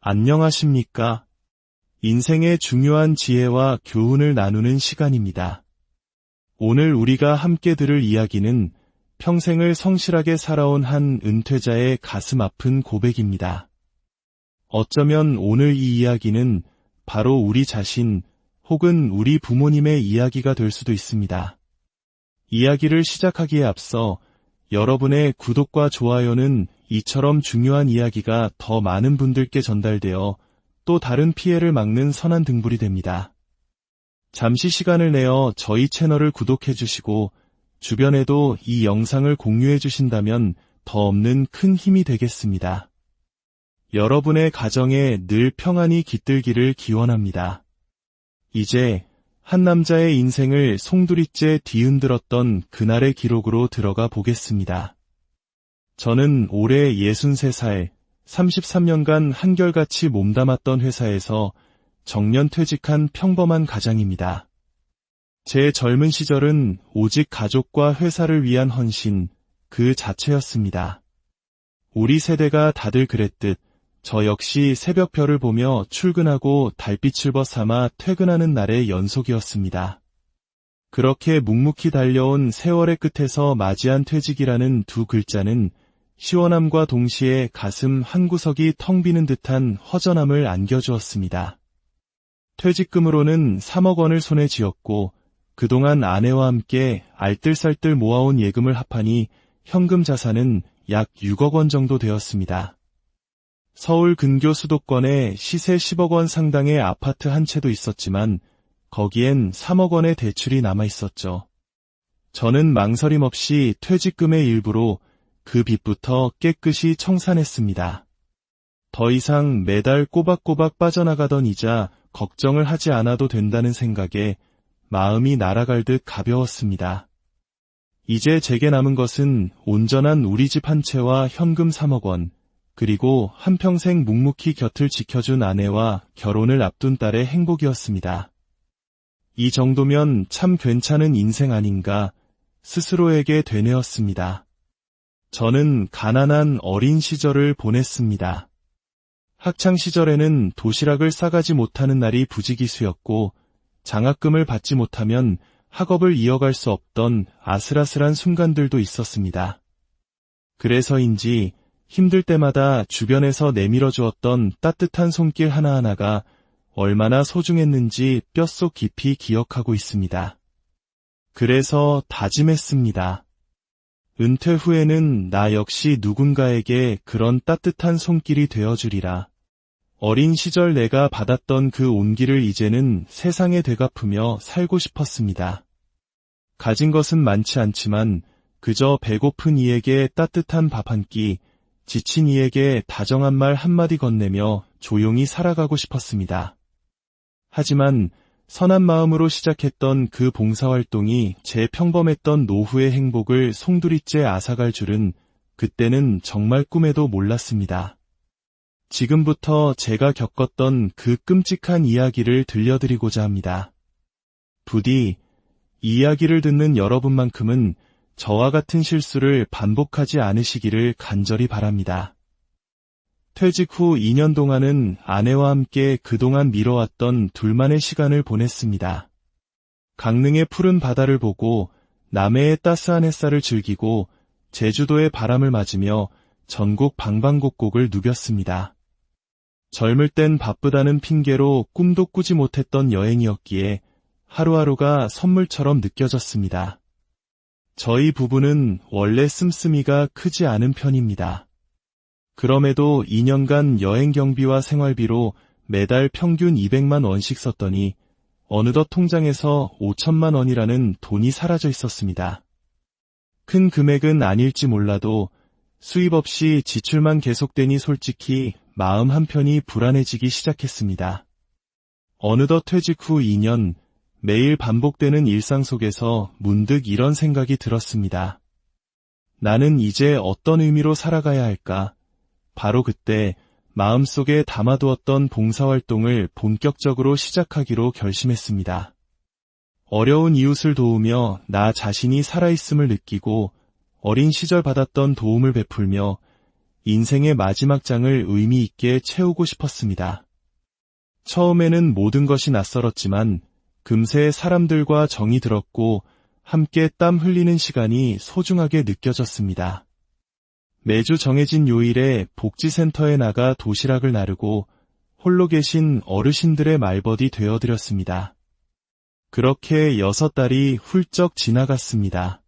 안녕하십니까? 인생의 중요한 지혜와 교훈을 나누는 시간입니다. 오늘 우리가 함께 들을 이야기는 평생을 성실하게 살아온 한 은퇴자의 가슴 아픈 고백입니다. 어쩌면 오늘 이 이야기는 바로 우리 자신 혹은 우리 부모님의 이야기가 될 수도 있습니다. 이야기를 시작하기에 앞서 여러분의 구독과 좋아요는 이처럼 중요한 이야기가 더 많은 분들께 전달되어 또 다른 피해를 막는 선한 등불이 됩니다. 잠시 시간을 내어 저희 채널을 구독해 주시고 주변에도 이 영상을 공유해 주신다면 더 없는 큰 힘이 되겠습니다. 여러분의 가정에 늘 평안이 깃들기를 기원합니다. 이제 한 남자의 인생을 송두리째 뒤흔들었던 그날의 기록으로 들어가 보겠습니다. 저는 올해 63살, 33년간 한결같이 몸담았던 회사에서 정년 퇴직한 평범한 가장입니다. 제 젊은 시절은 오직 가족과 회사를 위한 헌신, 그 자체였습니다. 우리 세대가 다들 그랬듯 저 역시 새벽별을 보며 출근하고 달빛을 벗삼아 퇴근하는 날의 연속이었습니다. 그렇게 묵묵히 달려온 세월의 끝에서 맞이한 퇴직이라는 두 글자는 시원함과 동시에 가슴 한구석이 텅 비는 듯한 허전함을 안겨주었습니다. 퇴직금으로는 3억 원을 손에 쥐었고 그동안 아내와 함께 알뜰살뜰 모아온 예금을 합하니 현금 자산은 약 6억 원 정도 되었습니다. 서울 근교 수도권에 시세 10억 원 상당의 아파트 한 채도 있었지만 거기엔 3억 원의 대출이 남아 있었죠. 저는 망설임 없이 퇴직금의 일부로 그 빚부터 깨끗이 청산했습니다. 더 이상 매달 꼬박꼬박 빠져나가던 이자 걱정을 하지 않아도 된다는 생각에 마음이 날아갈 듯 가벼웠습니다. 이제 제게 남은 것은 온전한 우리 집 한 채와 현금 3억 원, 그리고 한평생 묵묵히 곁을 지켜준 아내와 결혼을 앞둔 딸의 행복이었습니다. 이 정도면 참 괜찮은 인생 아닌가 스스로에게 되뇌었습니다. 저는 가난한 어린 시절을 보냈습니다. 학창시절에는 도시락을 싸가지 못하는 날이 부지기수였고 장학금을 받지 못하면 학업을 이어갈 수 없던 아슬아슬한 순간들도 있었습니다. 그래서인지 힘들 때마다 주변에서 내밀어 주었던 따뜻한 손길 하나하나가 얼마나 소중했는지 뼛속 깊이 기억하고 있습니다. 그래서 다짐했습니다. 은퇴 후에는 나 역시 누군가에게 그런 따뜻한 손길이 되어주리라. 어린 시절 내가 받았던 그 온기를 이제는 세상에 되갚으며 살고 싶었습니다. 가진 것은 많지 않지만 그저 배고픈 이에게 따뜻한 밥 한 끼, 지친 이에게 다정한 말 한마디 건네며 조용히 살아가고 싶었습니다. 하지만 선한 마음으로 시작했던 그 봉사활동이 제 평범했던 노후의 행복을 송두리째 앗아갈 줄은 그때는 정말 꿈에도 몰랐습니다. 지금부터 제가 겪었던 그 끔찍한 이야기를 들려드리고자 합니다. 부디 이 이야기를 듣는 여러분만큼은 저와 같은 실수를 반복하지 않으시기를 간절히 바랍니다. 퇴직 후 2년 동안은 아내와 함께 그동안 미뤄왔던 둘만의 시간을 보냈습니다. 강릉의 푸른 바다를 보고 남해의 따스한 햇살을 즐기고 제주도의 바람을 맞으며 전국 방방곡곡을 누볐습니다. 젊을 땐 바쁘다는 핑계로 꿈도 꾸지 못했던 여행이었기에 하루하루가 선물처럼 느껴졌습니다. 저희 부부는 원래 씀씀이가 크지 않은 편입니다. 그럼에도 2년간 여행 경비와 생활비로 매달 평균 200만 원씩 썼더니 어느덧 통장에서 5천만 원이라는 돈이 사라져 있었습니다. 큰 금액은 아닐지 몰라도 수입 없이 지출만 계속되니 솔직히 마음 한편이 불안해지기 시작했습니다. 어느덧 퇴직 후 2년, 매일 반복되는 일상 속에서 문득 이런 생각이 들었습니다. 나는 이제 어떤 의미로 살아가야 할까? 바로 그때 마음속에 담아두었던 봉사활동을 본격적으로 시작하기로 결심했습니다. 어려운 이웃을 도우며 나 자신이 살아있음을 느끼고 어린 시절 받았던 도움을 베풀며 인생의 마지막 장을 의미 있게 채우고 싶었습니다. 처음에는 모든 것이 낯설었지만 금세 사람들과 정이 들었고 함께 땀 흘리는 시간이 소중하게 느껴졌습니다. 매주 정해진 요일에 복지센터에 나가 도시락을 나르고 홀로 계신 어르신들의 말벗이 되어드렸습니다. 그렇게 6달이 훌쩍 지나갔습니다.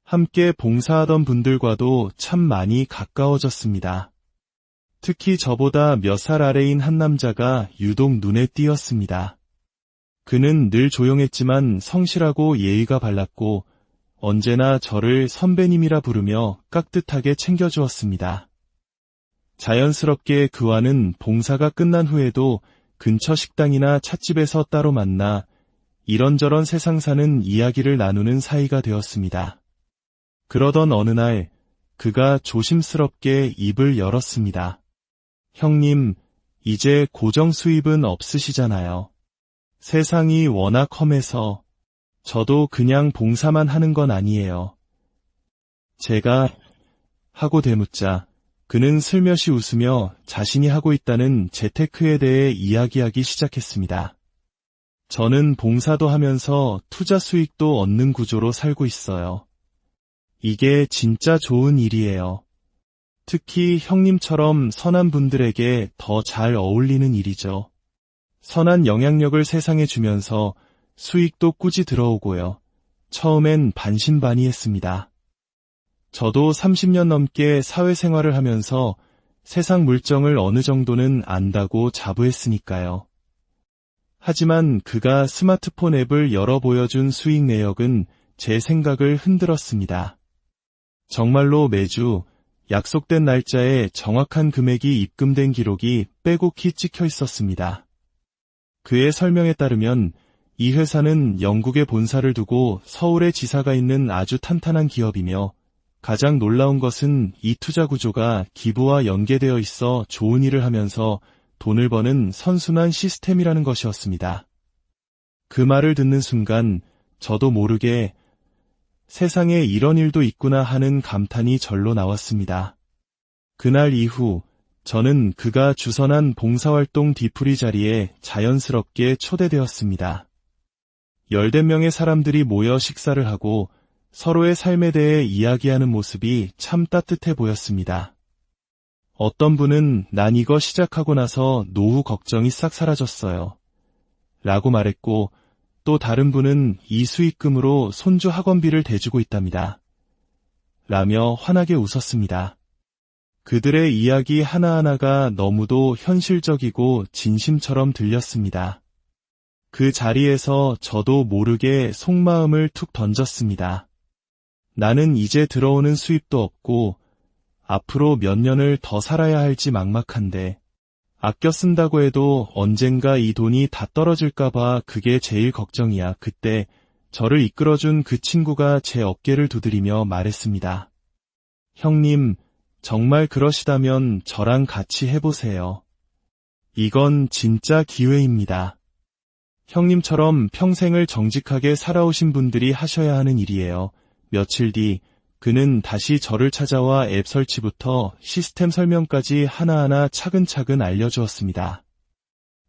함께 봉사하던 분들과도 참 많이 가까워졌습니다. 특히 저보다 몇 살 아래인 한 남자가 유독 눈에 띄었습니다. 그는 늘 조용했지만 성실하고 예의가 발랐고 언제나 저를 선배님이라 부르며 깍듯하게 챙겨주었습니다. 자연스럽게 그와는 봉사가 끝난 후에도 근처 식당이나 찻집에서 따로 만나 이런저런 세상 사는 이야기를 나누는 사이가 되었습니다. 그러던 어느 날 그가 조심스럽게 입을 열었습니다. 형님, 이제 고정 수입은 없으시잖아요. 세상이 워낙 험해서 저도 그냥 봉사만 하는 건 아니에요. 제가 하고 대묻자 그는 슬며시 웃으며 자신이 하고 있다는 재테크에 대해 이야기하기 시작했습니다. 저는 봉사도 하면서 투자 수익도 얻는 구조로 살고 있어요. 이게 진짜 좋은 일이에요. 특히 형님처럼 선한 분들에게 더 잘 어울리는 일이죠. 선한 영향력을 세상에 주면서 수익도 꾸준히 들어오고요. 처음엔 반신반의했습니다. 저도 30년 넘게 사회생활을 하면서 세상 물정을 어느 정도는 안다고 자부했으니까요. 하지만 그가 스마트폰 앱을 열어 보여준 수익 내역은 제 생각을 흔들었습니다. 정말로 매주 약속된 날짜에 정확한 금액이 입금된 기록이 빼곡히 찍혀 있었습니다. 그의 설명에 따르면 이 회사는 영국에 본사를 두고 서울에 지사가 있는 아주 탄탄한 기업이며 가장 놀라운 것은 이 투자 구조가 기부와 연계되어 있어 좋은 일을 하면서 돈을 버는 선순환 시스템이라는 것이었습니다. 그 말을 듣는 순간 저도 모르게 세상에 이런 일도 있구나 하는 감탄이 절로 나왔습니다. 그날 이후 저는 그가 주선한 봉사활동 뒤풀이 자리에 자연스럽게 초대되었습니다. 10명의 사람들이 모여 식사를 하고 서로의 삶에 대해 이야기하는 모습이 참 따뜻해 보였습니다. 어떤 분은 난 이거 시작하고 나서 노후 걱정이 싹 사라졌어요. 라고 말했고 또 다른 분은 이 수익금으로 손주 학원비를 대주고 있답니다. 라며 환하게 웃었습니다. 그들의 이야기 하나하나가 너무도 현실적이고 진심처럼 들렸습니다. 그 자리에서 저도 모르게 속마음을 툭 던졌습니다. 나는 이제 들어오는 수입도 없고 앞으로 몇 년을 더 살아야 할지 막막한데 아껴 쓴다고 해도 언젠가 이 돈이 다 떨어질까봐 그게 제일 걱정이야. 그때 저를 이끌어준 그 친구가 제 어깨를 두드리며 말했습니다. 형님, 정말 그러시다면 저랑 같이 해보세요. 이건 진짜 기회입니다. 형님처럼 평생을 정직하게 살아오신 분들이 하셔야 하는 일이에요. 며칠 뒤 그는 다시 저를 찾아와 앱 설치부터 시스템 설명까지 하나하나 차근차근 알려주었습니다.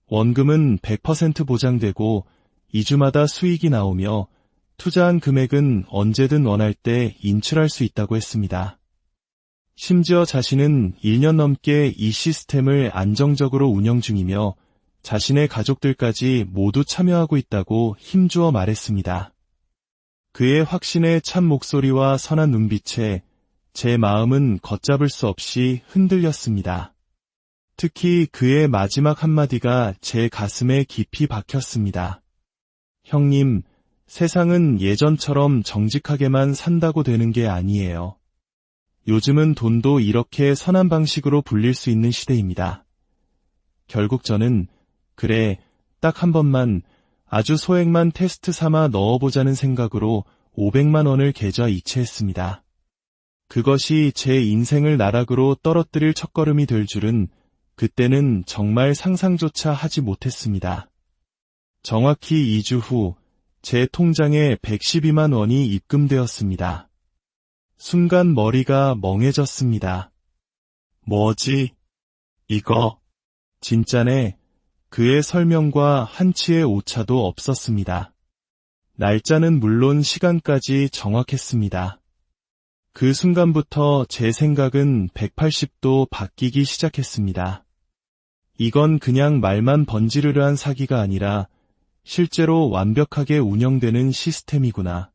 원금은 100% 보장되고 2주마다 수익이 나오며 투자한 금액은 언제든 원할 때 인출할 수 있다고 했습니다. 심지어 자신은 1년 넘게 이 시스템을 안정적으로 운영 중이며 자신의 가족들까지 모두 참여하고 있다고 힘주어 말했습니다. 그의 확신에 찬 목소리와 선한 눈빛에 제 마음은 걷잡을 수 없이 흔들렸습니다. 특히 그의 마지막 한마디가 제 가슴에 깊이 박혔습니다. 형님, 세상은 예전처럼 정직하게만 산다고 되는 게 아니에요. 요즘은 돈도 이렇게 선한 방식으로 불릴 수 있는 시대입니다. 결국 저는 그래, 딱 한 번만 아주 소액만 테스트 삼아 넣어보자는 생각으로 500만 원을 계좌 이체했습니다. 그것이 제 인생을 나락으로 떨어뜨릴 첫걸음이 될 줄은 그때는 정말 상상조차 하지 못했습니다. 정확히 2주 후 제 통장에 112만 원이 입금되었습니다. 순간 머리가 멍해졌습니다. 뭐지? 이거. 진짜네. 그의 설명과 한치의 오차도 없었습니다. 날짜는 물론 시간까지 정확했습니다. 그 순간부터 제 생각은 180도 바뀌기 시작했습니다. 이건 그냥 말만 번지르르한 사기가 아니라 실제로 완벽하게 운영되는 시스템이구나.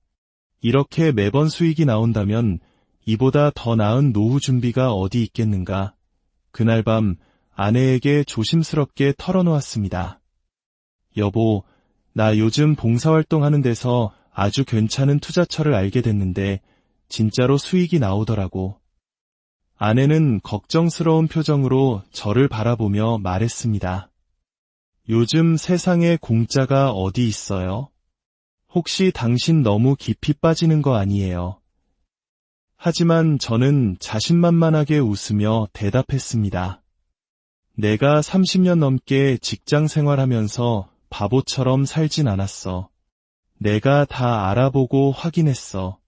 이렇게 매번 수익이 나온다면 이보다 더 나은 노후 준비가 어디 있겠는가. 그날 밤 아내에게 조심스럽게 털어놓았습니다. 여보, 나 요즘 봉사활동하는 데서 아주 괜찮은 투자처를 알게 됐는데 진짜로 수익이 나오더라고. 아내는 걱정스러운 표정으로 저를 바라보며 말했습니다. 요즘 세상에 공짜가 어디 있어요? 혹시 당신 너무 깊이 빠지는 거 아니에요? 하지만 저는 자신만만하게 웃으며 대답했습니다. 내가 30년 넘게 직장 생활하면서 바보처럼 살진 않았어. 내가 다 알아보고 확인했어.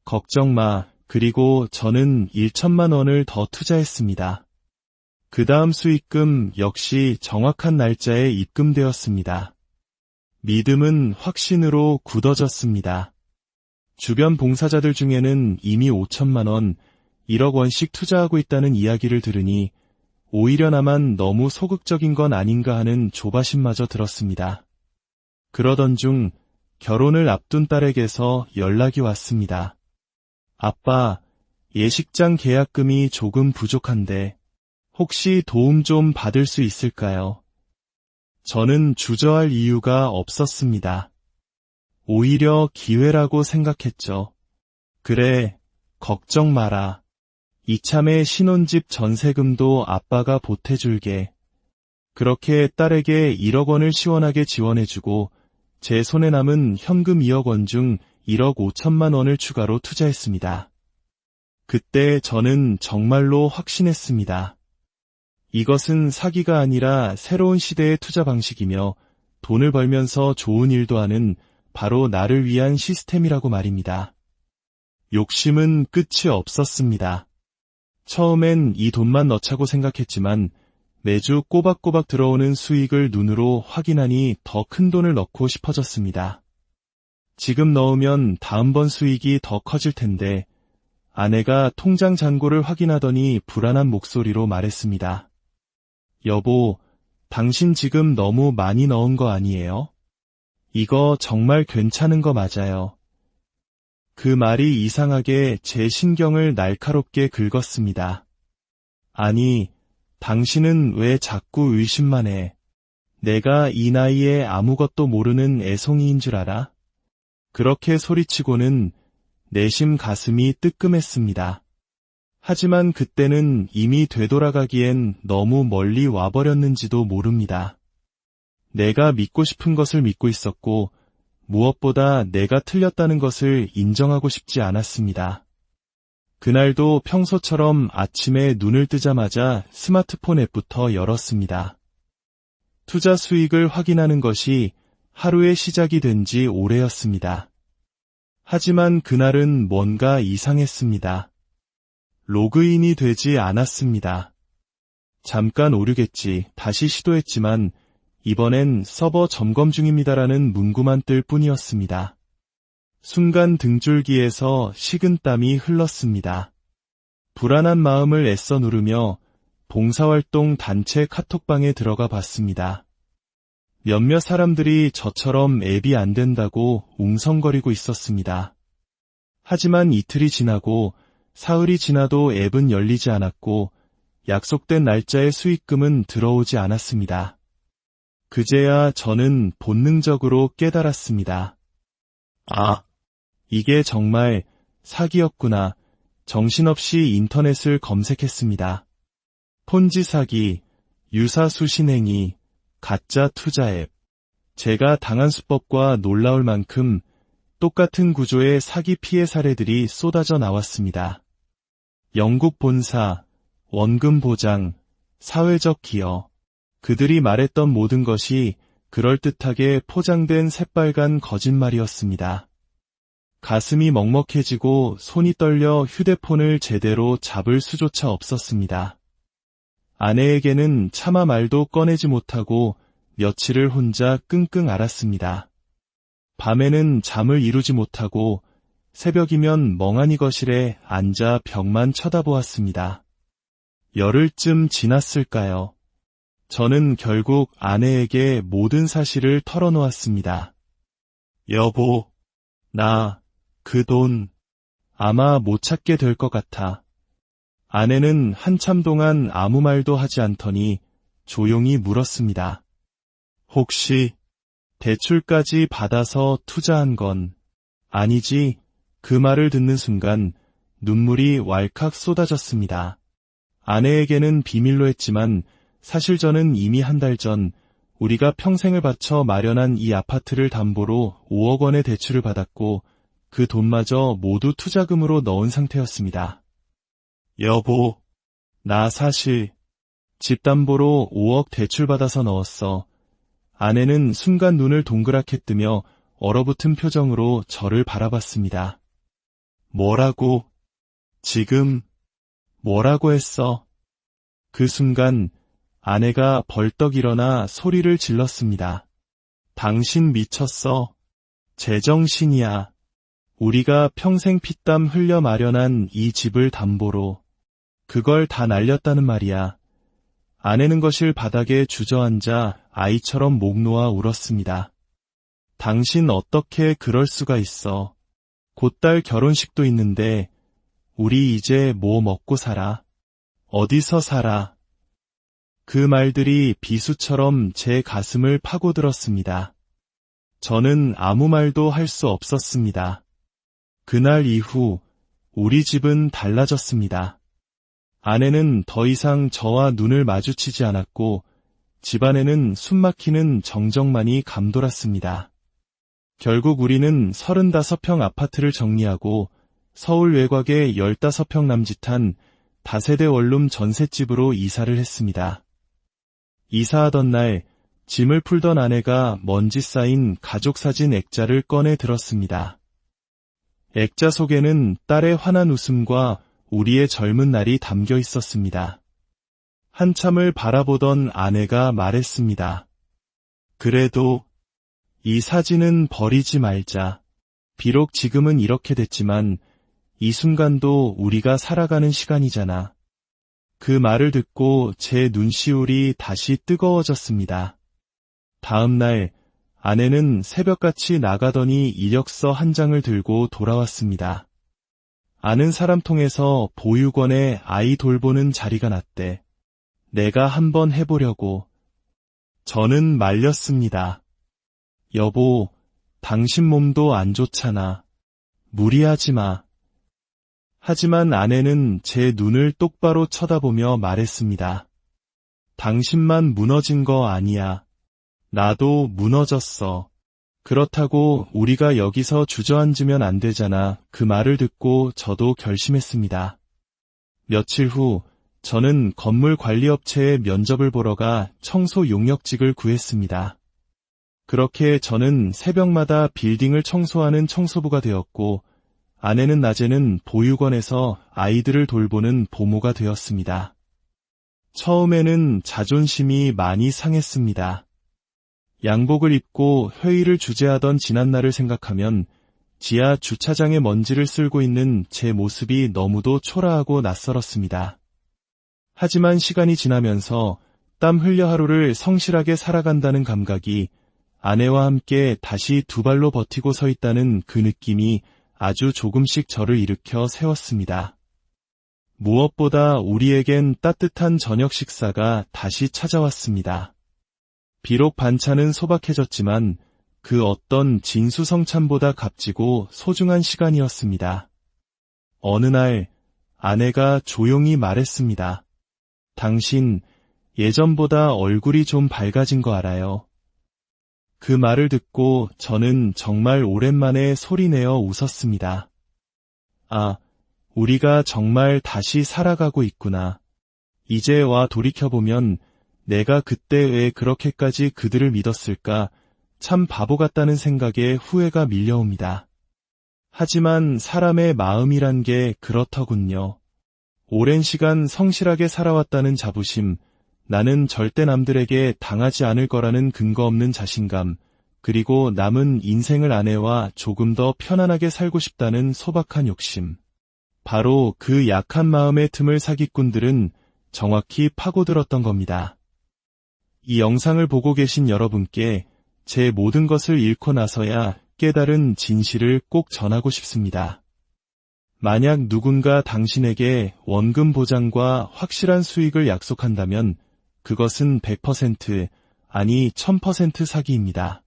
걱정 마. 그리고 저는 1천만 원을 더 투자했습니다. 그 다음 수익금 역시 정확한 날짜에 입금되었습니다. 믿음은 확신으로 굳어졌습니다. 주변 봉사자들 중에는 이미 5천만 원, 1억 원씩 투자하고 있다는 이야기를 들으니 오히려 나만 너무 소극적인 건 아닌가 하는 조바심마저 들었습니다. 그러던 중 결혼을 앞둔 딸에게서 연락이 왔습니다. 아빠, 예식장 계약금이 조금 부족한데 혹시 도움 좀 받을 수 있을까요? 저는 주저할 이유가 없었습니다. 오히려 기회라고 생각했죠. 그래, 걱정 마라. 이참에 신혼집 전세금도 아빠가 보태줄게. 그렇게 딸에게 1억 원을 시원하게 지원해주고 제 손에 남은 현금 2억 원 중 1억 5천만 원을 추가로 투자했습니다. 그때 저는 정말로 확신했습니다. 이것은 사기가 아니라 새로운 시대의 투자 방식이며 돈을 벌면서 좋은 일도 하는 바로 나를 위한 시스템이라고 말입니다. 욕심은 끝이 없었습니다. 처음엔 이 돈만 넣자고 생각했지만 매주 꼬박꼬박 들어오는 수익을 눈으로 확인하니 더 큰 돈을 넣고 싶어졌습니다. 지금 넣으면 다음번 수익이 더 커질 텐데 아내가 통장 잔고를 확인하더니 불안한 목소리로 말했습니다. 여보, 당신 지금 너무 많이 넣은 거 아니에요? 이거 정말 괜찮은 거 맞아요. 그 말이 이상하게 제 신경을 날카롭게 긁었습니다. 아니, 당신은 왜 자꾸 의심만 해? 내가 이 나이에 아무것도 모르는 애송이인 줄 알아? 그렇게 소리치고는 내심 가슴이 뜨끔했습니다. 하지만 그때는 이미 되돌아가기엔 너무 멀리 와버렸는지도 모릅니다. 내가 믿고 싶은 것을 믿고 있었고 무엇보다 내가 틀렸다는 것을 인정하고 싶지 않았습니다. 그날도 평소처럼 아침에 눈을 뜨자마자 스마트폰 앱부터 열었습니다. 투자 수익을 확인하는 것이 하루의 시작이 된 지 오래였습니다. 하지만 그날은 뭔가 이상했습니다. 로그인이 되지 않았습니다. 잠깐 오류겠지 다시 시도했지만 이번엔 서버 점검 중입니다라는 문구만 뜰 뿐이었습니다. 순간 등줄기에서 식은땀이 흘렀습니다. 불안한 마음을 애써 누르며 봉사활동 단체 카톡방에 들어가 봤습니다. 몇몇 사람들이 저처럼 앱이 안 된다고 웅성거리고 있었습니다. 하지만 이틀이 지나고 사흘이 지나도 앱은 열리지 않았고 약속된 날짜의 수익금은 들어오지 않았습니다. 그제야 저는 본능적으로 깨달았습니다. 아, 이게 정말 사기였구나. 정신없이 인터넷을 검색했습니다. 폰지 사기, 유사수 신행위, 가짜 투자 앱. 제가 당한 수법과 놀라울 만큼 똑같은 구조의 사기 피해 사례들이 쏟아져 나왔습니다. 영국 본사, 원금 보장, 사회적 기여. 그들이 말했던 모든 것이 그럴듯하게 포장된 새빨간 거짓말이었습니다. 가슴이 먹먹해지고 손이 떨려 휴대폰을 제대로 잡을 수조차 없었습니다. 아내에게는 차마 말도 꺼내지 못하고 며칠을 혼자 끙끙 앓았습니다. 밤에는 잠을 이루지 못하고 새벽이면 멍하니 거실에 앉아 벽만 쳐다보았습니다. 열흘쯤 지났을까요? 저는 결국 아내에게 모든 사실을 털어놓았습니다. 여보, 나 그 돈 아마 못 찾게 될 것 같아. 아내는 한참 동안 아무 말도 하지 않더니 조용히 물었습니다. 혹시 대출까지 받아서 투자한 건 아니지? 그 말을 듣는 순간 눈물이 왈칵 쏟아졌습니다. 아내에게는 비밀로 했지만 사실 저는 이미 한 달 전 우리가 평생을 바쳐 마련한 이 아파트를 담보로 5억 원의 대출을 받았고 그 돈마저 모두 투자금으로 넣은 상태였습니다. 여보, 나 사실 집 담보로 5억 대출 받아서 넣었어. 아내는 순간 눈을 동그랗게 뜨며 얼어붙은 표정으로 저를 바라봤습니다. 뭐라고? 지금 뭐라고 했어? 그 순간 아내가 벌떡 일어나 소리를 질렀습니다. 당신 미쳤어. 제정신이야. 우리가 평생 피땀 흘려 마련한 이 집을 담보로 그걸 다 날렸다는 말이야. 아내는 거실 바닥에 주저앉아 아이처럼 목 놓아 울었습니다. 당신 어떻게 그럴 수가 있어. 곧 딸 결혼식도 있는데 우리 이제 뭐 먹고 살아? 어디서 살아? 그 말들이 비수처럼 제 가슴을 파고들었습니다. 저는 아무 말도 할 수 없었습니다. 그날 이후 우리 집은 달라졌습니다. 아내는 더 이상 저와 눈을 마주치지 않았고 집안에는 숨막히는 정적만이 감돌았습니다. 결국 우리는 35평 아파트를 정리하고 서울 외곽의 15평 남짓한 다세대 원룸 전셋집으로 이사를 했습니다. 이사하던 날 짐을 풀던 아내가 먼지 쌓인 가족사진 액자를 꺼내 들었습니다. 액자 속에는 딸의 환한 웃음과 우리의 젊은 날이 담겨 있었습니다. 한참을 바라보던 아내가 말했습니다. 그래도 이 사진은 버리지 말자. 비록 지금은 이렇게 됐지만 이 순간도 우리가 살아가는 시간이잖아. 그 말을 듣고 제 눈시울이 다시 뜨거워졌습니다. 다음 날 아내는 새벽같이 나가더니 이력서 한 장을 들고 돌아왔습니다. 아는 사람 통해서 보육원에 아이 돌보는 자리가 났대. 내가 한번 해보려고. 저는 말렸습니다. 여보, 당신 몸도 안 좋잖아. 무리하지 마. 하지만 아내는 제 눈을 똑바로 쳐다보며 말했습니다. 당신만 무너진 거 아니야. 나도 무너졌어. 그렇다고 우리가 여기서 주저앉으면 안 되잖아. 그 말을 듣고 저도 결심했습니다. 며칠 후 저는 건물 관리업체에 면접을 보러 가 청소 용역직을 구했습니다. 그렇게 저는 새벽마다 빌딩을 청소하는 청소부가 되었고 아내는 낮에는 보육원에서 아이들을 돌보는 보모가 되었습니다. 처음에는 자존심이 많이 상했습니다. 양복을 입고 회의를 주재하던 지난날을 생각하면 지하 주차장에 먼지를 쓸고 있는 제 모습이 너무도 초라하고 낯설었습니다. 하지만 시간이 지나면서 땀 흘려 하루를 성실하게 살아간다는 감각이 아내와 함께 다시 두 발로 버티고 서 있다는 그 느낌이 아주 조금씩 저를 일으켜 세웠습니다. 무엇보다 우리에겐 따뜻한 저녁 식사가 다시 찾아왔습니다. 비록 반찬은 소박해졌지만 그 어떤 진수성찬보다 값지고 소중한 시간이었습니다. 어느 날 아내가 조용히 말했습니다. 당신 예전보다 얼굴이 좀 밝아진 거 알아요? 그 말을 듣고 저는 정말 오랜만에 소리내어 웃었습니다. 아, 우리가 정말 다시 살아가고 있구나. 이제 와 돌이켜보면 내가 그때 왜 그렇게까지 그들을 믿었을까? 참 바보 같다는 생각에 후회가 밀려옵니다. 하지만 사람의 마음이란 게 그렇더군요. 오랜 시간 성실하게 살아왔다는 자부심, 나는 절대 남들에게 당하지 않을 거라는 근거 없는 자신감, 그리고 남은 인생을 아내와 조금 더 편안하게 살고 싶다는 소박한 욕심. 바로 그 약한 마음의 틈을 사기꾼들은 정확히 파고들었던 겁니다. 이 영상을 보고 계신 여러분께 제 모든 것을 잃고 나서야 깨달은 진실을 꼭 전하고 싶습니다. 만약 누군가 당신에게 원금 보장과 확실한 수익을 약속한다면 그것은 100%, 아니 1000% 사기입니다.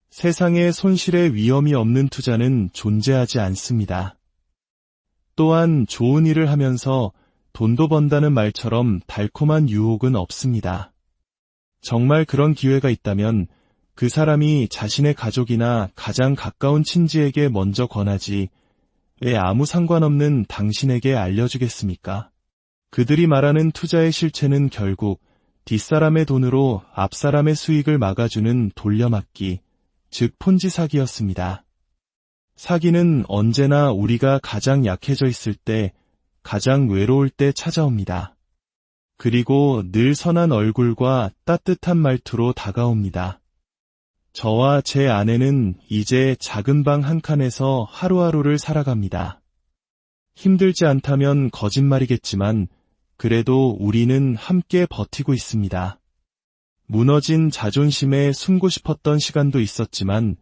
세상에 손실의 위험이 없는 투자는 존재하지 않습니다. 또한 좋은 일을 하면서 돈도 번다는 말처럼 달콤한 유혹은 없습니다. 정말 그런 기회가 있다면 그 사람이 자신의 가족이나 가장 가까운 친지에게 먼저 권하지 왜 아무 상관없는 당신에게 알려주겠습니까? 그들이 말하는 투자의 실체는 결국 뒷사람의 돈으로 앞사람의 수익을 막아주는 돌려막기, 즉 폰지 사기였습니다. 사기는 언제나 우리가 가장 약해져 있을 때, 가장 외로울 때 찾아옵니다. 그리고 늘 선한 얼굴과 따뜻한 말투로 다가옵니다. 저와 제 아내는 이제 작은 방 한 칸에서 하루하루를 살아갑니다. 힘들지 않다면 거짓말이겠지만 그래도 우리는 함께 버티고 있습니다. 무너진 자존심에 숨고 싶었던 시간도 있었지만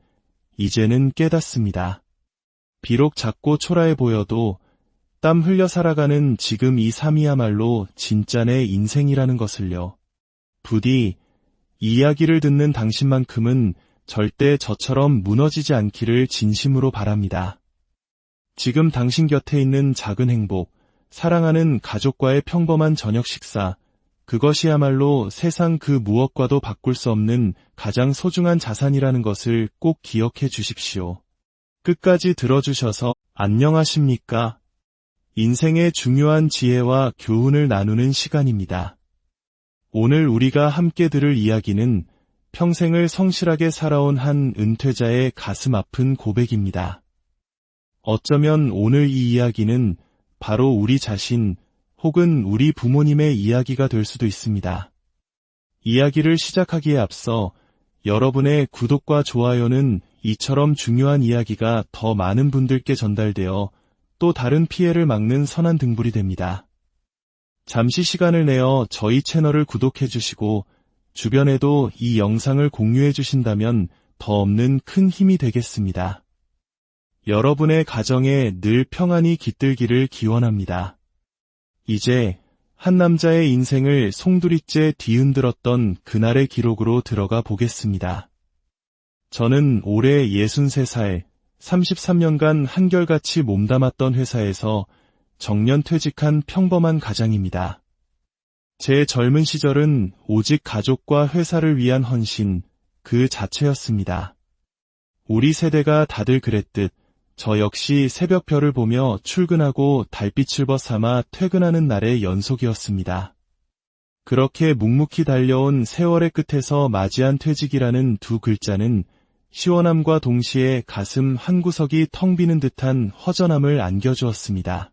이제는 깨닫습니다. 비록 작고 초라해 보여도 땀 흘려 살아가는 지금 이 삶이야말로 진짜 내 인생이라는 것을요. 부디 이 이야기를 듣는 당신만큼은 절대 저처럼 무너지지 않기를 진심으로 바랍니다. 지금 당신 곁에 있는 작은 행복, 사랑하는 가족과의 평범한 저녁 식사, 그것이야말로 세상 그 무엇과도 바꿀 수 없는 가장 소중한 자산이라는 것을 꼭 기억해 주십시오. 끝까지 들어주셔서 안녕하십니까? 인생의 중요한 지혜와 교훈을 나누는 시간입니다. 오늘 우리가 함께 들을 이야기는 평생을 성실하게 살아온 한 은퇴자의 가슴 아픈 고백입니다. 어쩌면 오늘 이 이야기는 바로 우리 자신 혹은 우리 부모님의 이야기가 될 수도 있습니다. 이야기를 시작하기에 앞서 여러분의 구독과 좋아요는 이처럼 중요한 이야기가 더 많은 분들께 전달되어 또 다른 피해를 막는 선한 등불이 됩니다. 잠시 시간을 내어 저희 채널을 구독해 주시고 주변에도 이 영상을 공유해 주신다면 더 없는 큰 힘이 되겠습니다. 여러분의 가정에 늘 평안이 깃들기를 기원합니다. 이제 한 남자의 인생을 송두리째 뒤흔들었던 그날의 기록으로 들어가 보겠습니다. 저는 올해 63살, 33년간 한결같이 몸담았던 회사에서 정년 퇴직한 평범한 가장입니다. 제 젊은 시절은 오직 가족과 회사를 위한 헌신, 그 자체였습니다. 우리 세대가 다들 그랬듯 저 역시 새벽별을 보며 출근하고 달빛을 벗삼아 퇴근하는 날의 연속이었습니다. 그렇게 묵묵히 달려온 세월의 끝에서 맞이한 퇴직이라는 두 글자는 시원함과 동시에 가슴 한구석이 텅 비는 듯한 허전함을 안겨주었습니다.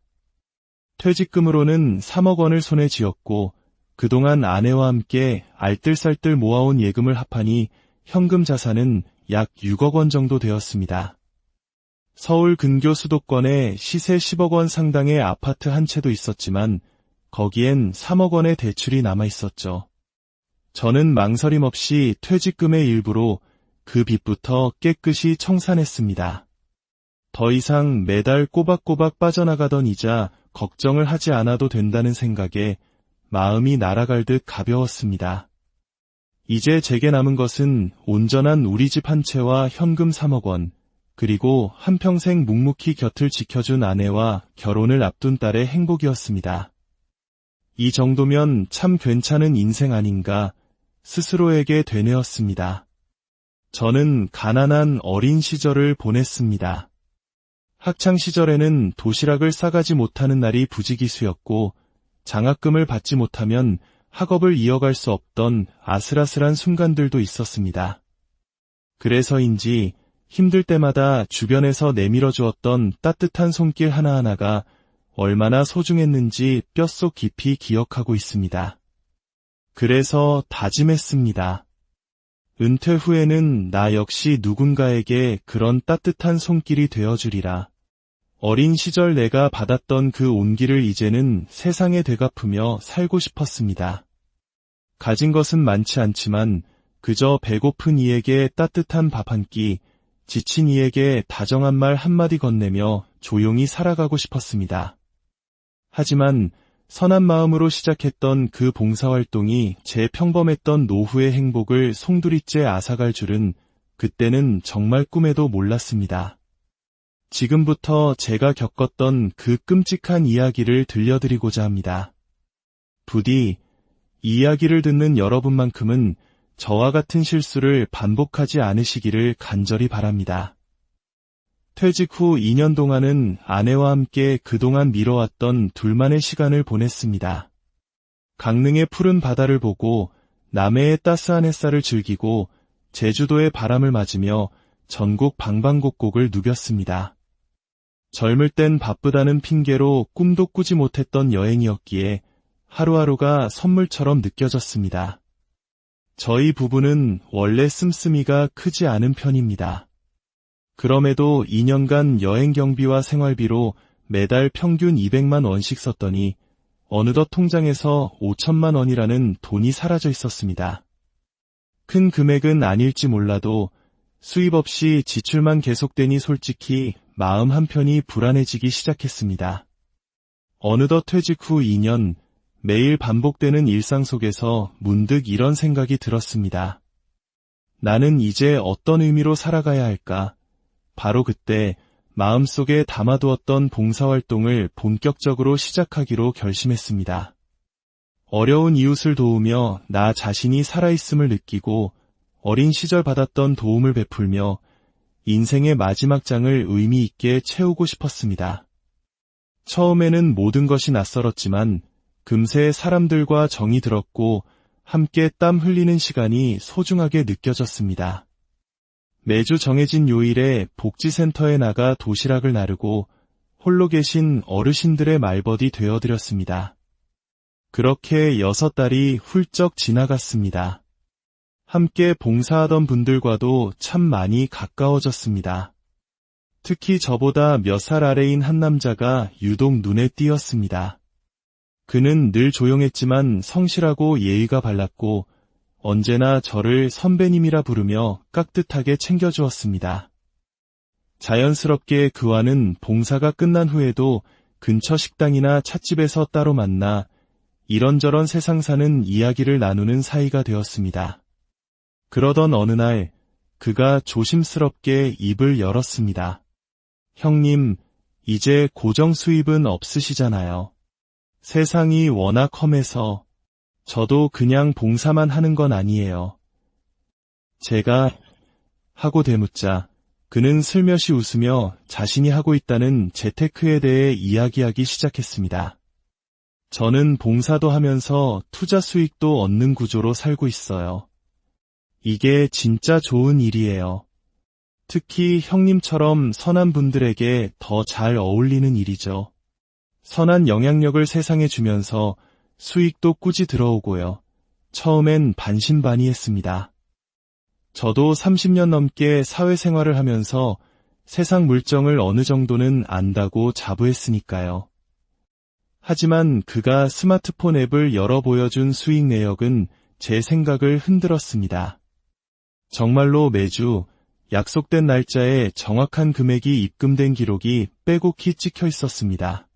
퇴직금으로는 3억 원을 손에 쥐었고 그동안 아내와 함께 알뜰살뜰 모아온 예금을 합하니 현금 자산은 약 6억 원 정도 되었습니다. 서울 근교 수도권에 시세 10억 원 상당의 아파트 한 채도 있었지만 거기엔 3억 원의 대출이 남아 있었죠. 저는 망설임 없이 퇴직금의 일부로 그 빚부터 깨끗이 청산했습니다. 더 이상 매달 꼬박꼬박 빠져나가던 이자 걱정을 하지 않아도 된다는 생각에 마음이 날아갈 듯 가벼웠습니다. 이제 제게 남은 것은 온전한 우리 집 한 채와 현금 3억 원, 그리고 한평생 묵묵히 곁을 지켜준 아내와 결혼을 앞둔 딸의 행복이었습니다. 이 정도면 참 괜찮은 인생 아닌가 스스로에게 되뇌었습니다. 저는 가난한 어린 시절을 보냈습니다. 학창시절에는 도시락을 싸가지 못하는 날이 부지기수였고 장학금을 받지 못하면 학업을 이어갈 수 없던 아슬아슬한 순간들도 있었습니다. 그래서인지 힘들 때마다 주변에서 내밀어 주었던 따뜻한 손길 하나하나가 얼마나 소중했는지 뼛속 깊이 기억하고 있습니다. 그래서 다짐했습니다. 은퇴 후에는 나 역시 누군가에게 그런 따뜻한 손길이 되어주리라. 어린 시절 내가 받았던 그 온기를 이제는 세상에 되갚으며 살고 싶었습니다. 가진 것은 많지 않지만 그저 배고픈 이에게 따뜻한 밥 한 끼, 지친 이에게 다정한 말 한마디 건네며 조용히 살아가고 싶었습니다. 하지만 선한 마음으로 시작했던 그 봉사활동이 제 평범했던 노후의 행복을 송두리째 앗아갈 줄은 그때는 정말 꿈에도 몰랐습니다. 지금부터 제가 겪었던 그 끔찍한 이야기를 들려드리고자 합니다. 부디 이 이야기를 듣는 여러분만큼은 저와 같은 실수를 반복하지 않으시기를 간절히 바랍니다. 퇴직 후 2년 동안은 아내와 함께 그동안 미뤄왔던 둘만의 시간을 보냈습니다. 강릉의 푸른 바다를 보고 남해의 따스한 햇살을 즐기고 제주도의 바람을 맞으며 전국 방방곡곡을 누볐습니다. 젊을 땐 바쁘다는 핑계로 꿈도 꾸지 못했던 여행이었기에 하루하루가 선물처럼 느껴졌습니다. 저희 부부는 원래 씀씀이가 크지 않은 편입니다. 그럼에도 2년간 여행 경비와 생활비로 매달 평균 200만 원씩 썼더니 어느덧 통장에서 5천만 원이라는 돈이 사라져 있었습니다. 큰 금액은 아닐지 몰라도 수입 없이 지출만 계속되니 솔직히 마음 한편이 불안해지기 시작했습니다. 어느덧 퇴직 후 2년, 매일 반복되는 일상 속에서 문득 이런 생각이 들었습니다. 나는 이제 어떤 의미로 살아가야 할까? 바로 그때 마음속에 담아두었던 봉사활동을 본격적으로 시작하기로 결심했습니다. 어려운 이웃을 도우며 나 자신이 살아있음을 느끼고 어린 시절 받았던 도움을 베풀며 인생의 마지막 장을 의미 있게 채우고 싶었습니다. 처음에는 모든 것이 낯설었지만 금세 사람들과 정이 들었고 함께 땀 흘리는 시간이 소중하게 느껴졌습니다. 매주 정해진 요일에 복지센터에 나가 도시락을 나르고 홀로 계신 어르신들의 말벗이 되어드렸습니다. 그렇게 6달이 훌쩍 지나갔습니다. 함께 봉사하던 분들과도 참 많이 가까워졌습니다. 특히 저보다 몇 살 아래인 한 남자가 유독 눈에 띄었습니다. 그는 늘 조용했지만 성실하고 예의가 발랐고 언제나 저를 선배님이라 부르며 깍듯하게 챙겨주었습니다. 자연스럽게 그와는 봉사가 끝난 후에도 근처 식당이나 찻집에서 따로 만나 이런저런 세상 사는 이야기를 나누는 사이가 되었습니다. 그러던 어느 날 그가 조심스럽게 입을 열었습니다. 형님, 이제 고정 수입은 없으시잖아요. 세상이 워낙 험해서 저도 그냥 봉사만 하는 건 아니에요. 제가 하고 대묻자 그는 슬며시 웃으며 자신이 하고 있다는 재테크에 대해 이야기하기 시작했습니다. 저는 봉사도 하면서 투자 수익도 얻는 구조로 살고 있어요. 이게 진짜 좋은 일이에요. 특히 형님처럼 선한 분들에게 더 잘 어울리는 일이죠. 선한 영향력을 세상에 주면서 수익도 꾸준히 들어오고요. 처음엔 반신반의했습니다. 저도 30년 넘게 사회생활을 하면서 세상 물정을 어느 정도는 안다고 자부했으니까요. 하지만 그가 스마트폰 앱을 열어 보여준 수익 내역은 제 생각을 흔들었습니다. 정말로 매주 약속된 날짜에 정확한 금액이 입금된 기록이 빼곡히 찍혀 있었습니다.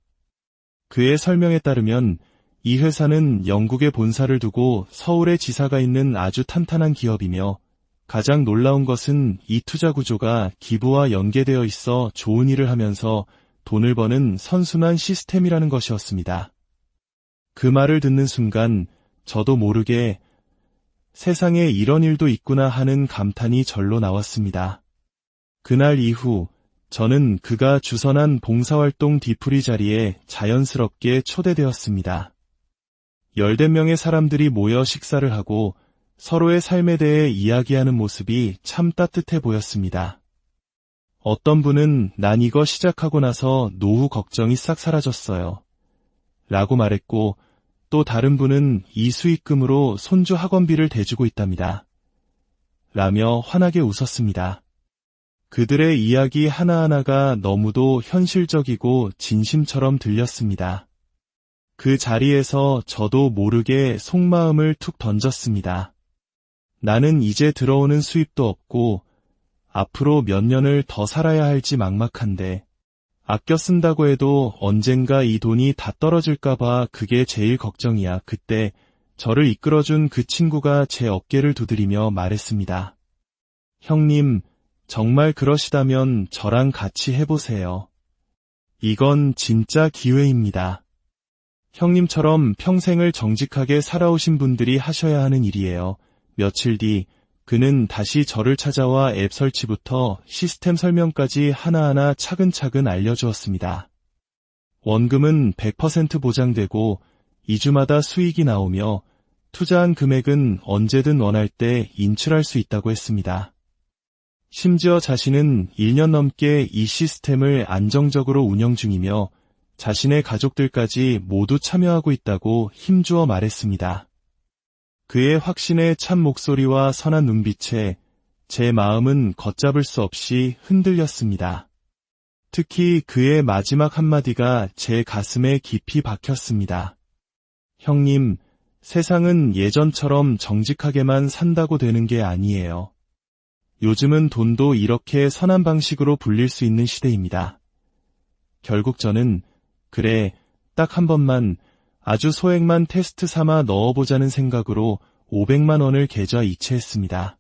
그의 설명에 따르면 이 회사는 영국에 본사를 두고 서울에 지사가 있는 아주 탄탄한 기업이며 가장 놀라운 것은 이 투자 구조가 기부와 연계되어 있어 좋은 일을 하면서 돈을 버는 선순환 시스템이라는 것이었습니다. 그 말을 듣는 순간 저도 모르게 세상에 이런 일도 있구나 하는 감탄이 절로 나왔습니다. 그날 이후 저는 그가 주선한 봉사활동 뒤풀이 자리에 자연스럽게 초대되었습니다. 10대 명의 사람들이 모여 식사를 하고 서로의 삶에 대해 이야기하는 모습이 참 따뜻해 보였습니다. 어떤 분은 난 이거 시작하고 나서 노후 걱정이 싹 사라졌어요. 라고 말했고, 또 다른 분은 이 수익금으로 손주 학원비를 대주고 있답니다. 라며 환하게 웃었습니다. 그들의 이야기 하나하나가 너무도 현실적이고 진심처럼 들렸습니다. 그 자리에서 저도 모르게 속마음을 툭 던졌습니다. 나는 이제 들어오는 수입도 없고 앞으로 몇 년을 더 살아야 할지 막막한데 아껴 쓴다고 해도 언젠가 이 돈이 다 떨어질까봐 그게 제일 걱정이야. 그때 저를 이끌어준 그 친구가 제 어깨를 두드리며 말했습니다. 형님, 정말 그러시다면 저랑 같이 해보세요. 이건 진짜 기회입니다. 형님처럼 평생을 정직하게 살아오신 분들이 하셔야 하는 일이에요. 며칠 뒤 그는 다시 저를 찾아와 앱 설치부터 시스템 설명까지 하나하나 차근차근 알려주었습니다. 원금은 100% 보장되고 2주마다 수익이 나오며 투자한 금액은 언제든 원할 때 인출할 수 있다고 했습니다. 심지어 자신은 1년 넘게 이 시스템을 안정적으로 운영 중이며 자신의 가족들까지 모두 참여하고 있다고 힘주어 말했습니다. 그의 확신에 찬 목소리와 선한 눈빛에 제 마음은 걷잡을 수 없이 흔들렸습니다. 특히 그의 마지막 한마디가 제 가슴에 깊이 박혔습니다. 형님, 세상은 예전처럼 정직하게만 산다고 되는 게 아니에요. 요즘은 돈도 이렇게 선한 방식으로 불릴 수 있는 시대입니다. 결국 저는 그래, 딱 한 번만 아주 소액만 테스트 삼아 넣어보자는 생각으로 500만 원을 계좌 이체했습니다.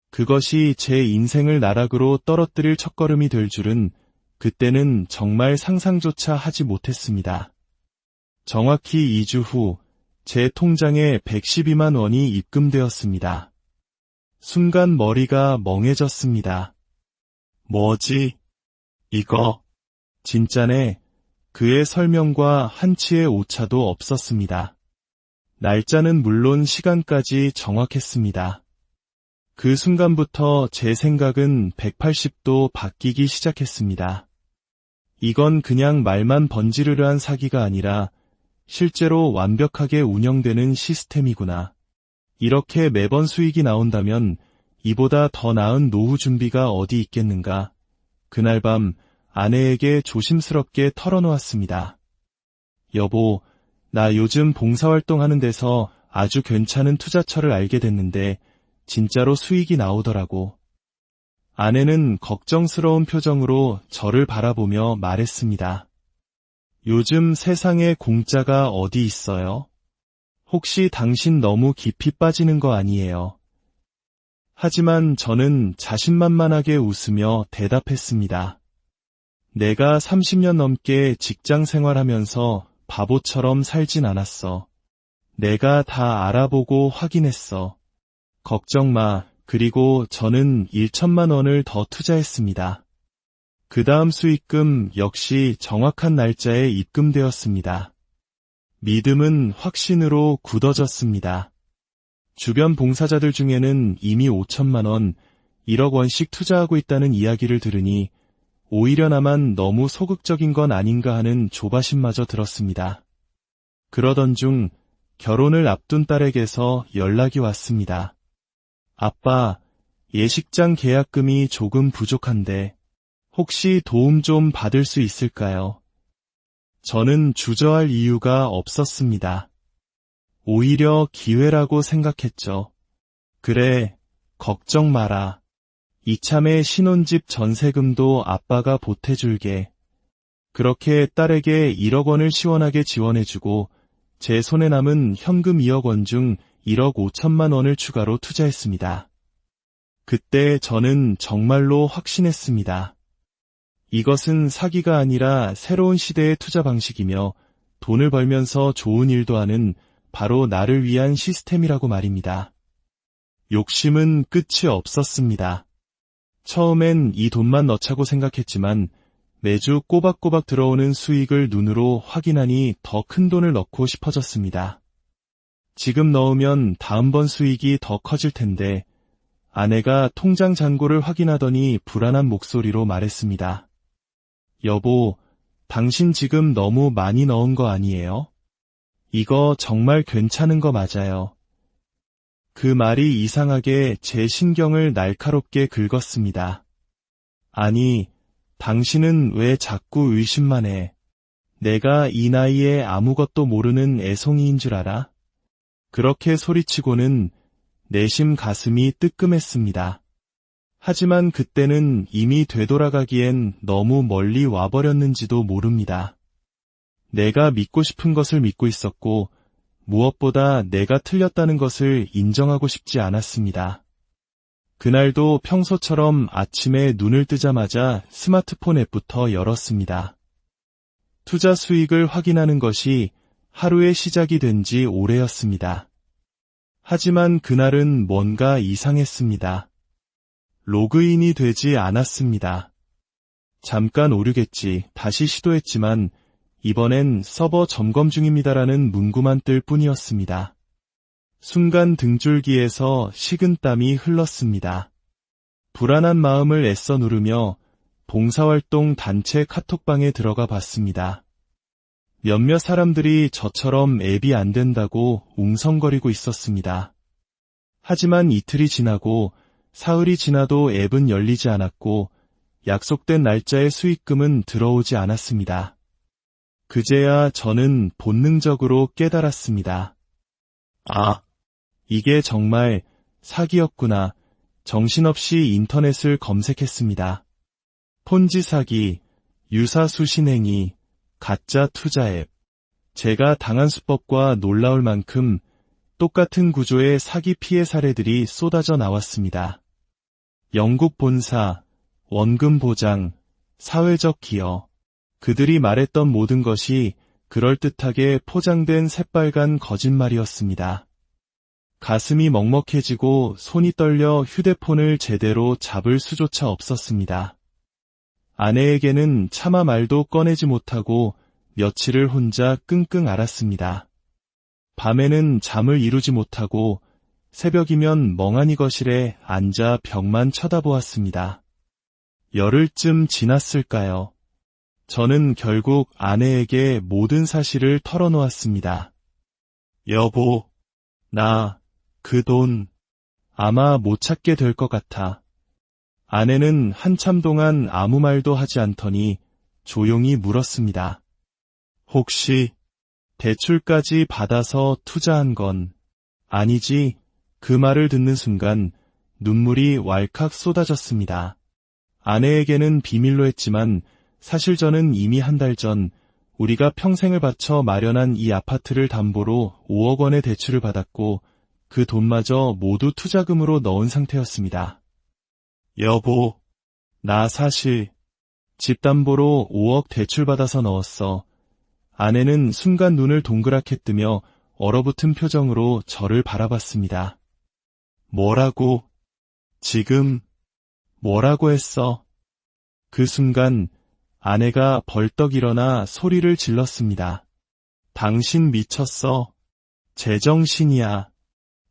그것이 제 인생을 나락으로 떨어뜨릴 첫걸음이 될 줄은 그때는 정말 상상조차 하지 못했습니다. 정확히 2주 후 제 통장에 112만 원이 입금되었습니다. 순간 머리가 멍해졌습니다. 뭐지? 이거 진짜네. 그의 설명과 한치의 오차도 없었습니다. 날짜는 물론 시간까지 정확했습니다. 그 순간부터 제 생각은 180도 바뀌기 시작했습니다. 이건 그냥 말만 번지르르한 사기가 아니라 실제로 완벽하게 운영되는 시스템이구나. 이렇게 매번 수익이 나온다면 이보다 더 나은 노후 준비가 어디 있겠는가. 그날 밤 아내에게 조심스럽게 털어놓았습니다. 여보, 나 요즘 봉사활동하는 데서 아주 괜찮은 투자처를 알게 됐는데 진짜로 수익이 나오더라고. 아내는 걱정스러운 표정으로 저를 바라보며 말했습니다. 요즘 세상에 공짜가 어디 있어요? 혹시 당신 너무 깊이 빠지는 거 아니에요? 하지만 저는 자신만만하게 웃으며 대답했습니다. 내가 30년 넘게 직장 생활하면서 바보처럼 살진 않았어. 내가 다 알아보고 확인했어. 걱정 마. 그리고 저는 1천만 원을 더 투자했습니다. 그 다음 수익금 역시 정확한 날짜에 입금되었습니다. 믿음은 확신으로 굳어졌습니다. 주변 봉사자들 중에는 이미 5천만 원, 1억 원씩 투자하고 있다는 이야기를 들으니 오히려 나만 너무 소극적인 건 아닌가 하는 조바심마저 들었습니다. 그러던 중 결혼을 앞둔 딸에게서 연락이 왔습니다. 아빠, 예식장 계약금이 조금 부족한데 혹시 도움 좀 받을 수 있을까요? 저는 주저할 이유가 없었습니다. 오히려 기회라고 생각했죠. 그래, 걱정 마라. 이참에 신혼집 전세금도 아빠가 보태줄게. 그렇게 딸에게 1억 원을 시원하게 지원해주고 제 손에 남은 현금 2억 원 중 1억 5천만 원을 추가로 투자했습니다. 그때 저는 정말로 확신했습니다. 이것은 사기가 아니라 새로운 시대의 투자 방식이며 돈을 벌면서 좋은 일도 하는 바로 나를 위한 시스템이라고 말입니다. 욕심은 끝이 없었습니다. 처음엔 이 돈만 넣자고 생각했지만 매주 꼬박꼬박 들어오는 수익을 눈으로 확인하니 더 큰 돈을 넣고 싶어졌습니다. 지금 넣으면 다음번 수익이 더 커질 텐데 아내가 통장 잔고를 확인하더니 불안한 목소리로 말했습니다. 여보, 당신 지금 너무 많이 넣은 거 아니에요? 이거 정말 괜찮은 거 맞아요. 그 말이 이상하게 제 신경을 날카롭게 긁었습니다. 아니, 당신은 왜 자꾸 의심만 해? 내가 이 나이에 아무것도 모르는 애송이인 줄 알아? 그렇게 소리치고는 내심 가슴이 뜨끔했습니다. 하지만 그때는 이미 되돌아가기엔 너무 멀리 와버렸는지도 모릅니다. 내가 믿고 싶은 것을 믿고 있었고 무엇보다 내가 틀렸다는 것을 인정하고 싶지 않았습니다. 그날도 평소처럼 아침에 눈을 뜨자마자 스마트폰 앱부터 열었습니다. 투자 수익을 확인하는 것이 하루의 시작이 된 지 오래였습니다. 하지만 그날은 뭔가 이상했습니다. 로그인이 되지 않았습니다. 잠깐 오류겠지 다시 시도했지만 이번엔 서버 점검 중입니다라는 문구만 뜰 뿐이었습니다. 순간 등줄기에서 식은땀이 흘렀습니다. 불안한 마음을 애써 누르며 봉사활동 단체 카톡방에 들어가 봤습니다. 몇몇 사람들이 저처럼 앱이 안 된다고 웅성거리고 있었습니다. 하지만 이틀이 지나고 사흘이 지나도 앱은 열리지 않았고 약속된 날짜의 수익금은 들어오지 않았습니다. 그제야 저는 본능적으로 깨달았습니다. 아, 이게 정말 사기였구나. 정신없이 인터넷을 검색했습니다. 폰지 사기, 유사수 신행위, 가짜 투자 앱. 제가 당한 수법과 놀라울 만큼 똑같은 구조의 사기 피해 사례들이 쏟아져 나왔습니다. 영국 본사, 원금 보장, 사회적 기여. 그들이 말했던 모든 것이 그럴듯하게 포장된 새빨간 거짓말이었습니다. 가슴이 먹먹해지고 손이 떨려 휴대폰을 제대로 잡을 수조차 없었습니다. 아내에게는 차마 말도 꺼내지 못하고 며칠을 혼자 끙끙 앓았습니다. 밤에는 잠을 이루지 못하고 새벽이면 멍하니 거실에 앉아 벽만 쳐다보았습니다. 열흘쯤 지났을까요? 저는 결국 아내에게 모든 사실을 털어놓았습니다. 여보, 나 그 돈 아마 못 찾게 될 것 같아. 아내는 한참 동안 아무 말도 하지 않더니 조용히 물었습니다. 혹시 대출까지 받아서 투자한 건 아니지? 그 말을 듣는 순간 눈물이 왈칵 쏟아졌습니다. 아내에게는 비밀로 했지만 사실 저는 이미 한 달 전 우리가 평생을 바쳐 마련한 이 아파트를 담보로 5억 원의 대출을 받았고 그 돈마저 모두 투자금으로 넣은 상태였습니다. 여보, 나 사실 집 담보로 5억 대출 받아서 넣었어. 아내는 순간 눈을 동그랗게 뜨며 얼어붙은 표정으로 저를 바라봤습니다. 뭐라고? 지금 뭐라고 했어? 그 순간 아내가 벌떡 일어나 소리를 질렀습니다. 당신 미쳤어. 제정신이야.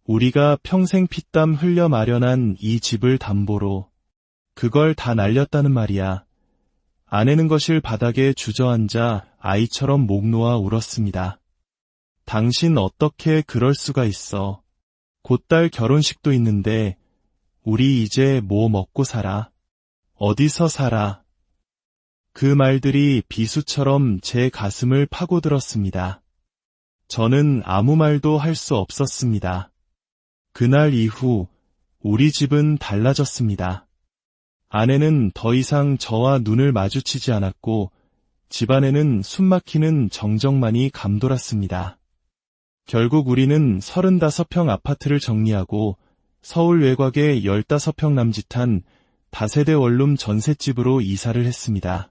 우리가 평생 피땀 흘려 마련한 이 집을 담보로 그걸 다 날렸다는 말이야. 아내는 거실 바닥에 주저앉아 아이처럼 목 놓아 울었습니다. 당신 어떻게 그럴 수가 있어. 곧 딸 결혼식도 있는데 우리 이제 뭐 먹고 살아? 어디서 살아? 그 말들이 비수처럼 제 가슴을 파고들었습니다. 저는 아무 말도 할 수 없었습니다. 그날 이후 우리 집은 달라졌습니다. 아내는 더 이상 저와 눈을 마주치지 않았고 집안에는 숨막히는 정적만이 감돌았습니다. 결국 우리는 35평 아파트를 정리하고 서울 외곽의 15평 남짓한 다세대 원룸 전셋집으로 이사를 했습니다.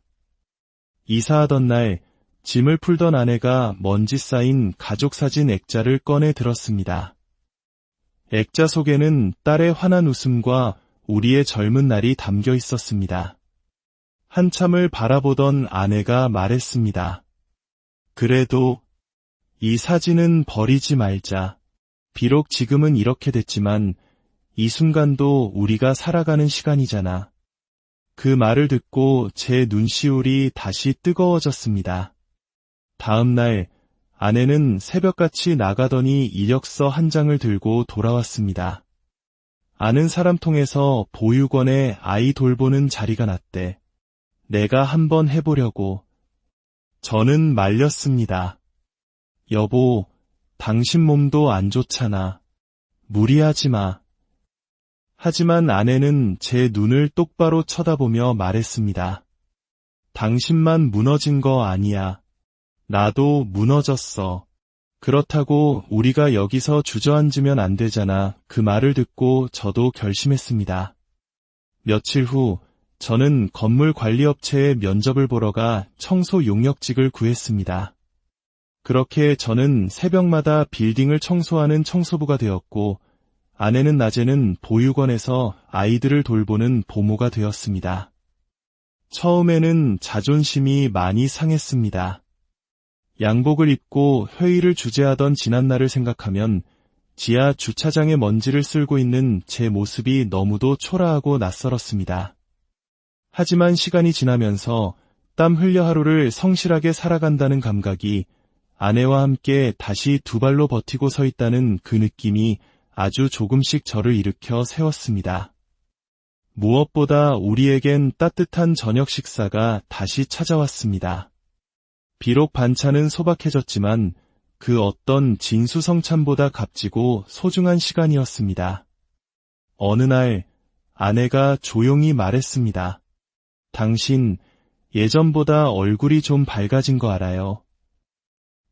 이사하던 날 짐을 풀던 아내가 먼지 쌓인 가족사진 액자를 꺼내 들었습니다. 액자 속에는 딸의 환한 웃음과 우리의 젊은 날이 담겨 있었습니다. 한참을 바라보던 아내가 말했습니다. 그래도 이 사진은 버리지 말자. 비록 지금은 이렇게 됐지만 이 순간도 우리가 살아가는 시간이잖아. 그 말을 듣고 제 눈시울이 다시 뜨거워졌습니다. 다음 날 아내는 새벽같이 나가더니 이력서 한 장을 들고 돌아왔습니다. 아는 사람 통해서 보육원에 아이 돌보는 자리가 났대. 내가 한번 해보려고. 저는 말렸습니다. 여보, 당신 몸도 안 좋잖아. 무리하지 마. 하지만 아내는 제 눈을 똑바로 쳐다보며 말했습니다. 당신만 무너진 거 아니야. 나도 무너졌어. 그렇다고 우리가 여기서 주저앉으면 안 되잖아. 그 말을 듣고 저도 결심했습니다. 며칠 후 저는 건물 관리업체에 면접을 보러 가 청소 용역직을 구했습니다. 그렇게 저는 새벽마다 빌딩을 청소하는 청소부가 되었고, 아내는 낮에는 보육원에서 아이들을 돌보는 보모가 되었습니다. 처음에는 자존심이 많이 상했습니다. 양복을 입고 회의를 주재하던 지난날을 생각하면 지하 주차장에 먼지를 쓸고 있는 제 모습이 너무도 초라하고 낯설었습니다. 하지만 시간이 지나면서 땀 흘려 하루를 성실하게 살아간다는 감각이, 아내와 함께 다시 두 발로 버티고 서 있다는 그 느낌이 아주 조금씩 저를 일으켜 세웠습니다. 무엇보다 우리에겐 따뜻한 저녁 식사가 다시 찾아왔습니다. 비록 반찬은 소박해졌지만 그 어떤 진수성찬보다 값지고 소중한 시간이었습니다. 어느 날 아내가 조용히 말했습니다. 당신 예전보다 얼굴이 좀 밝아진 거 알아요?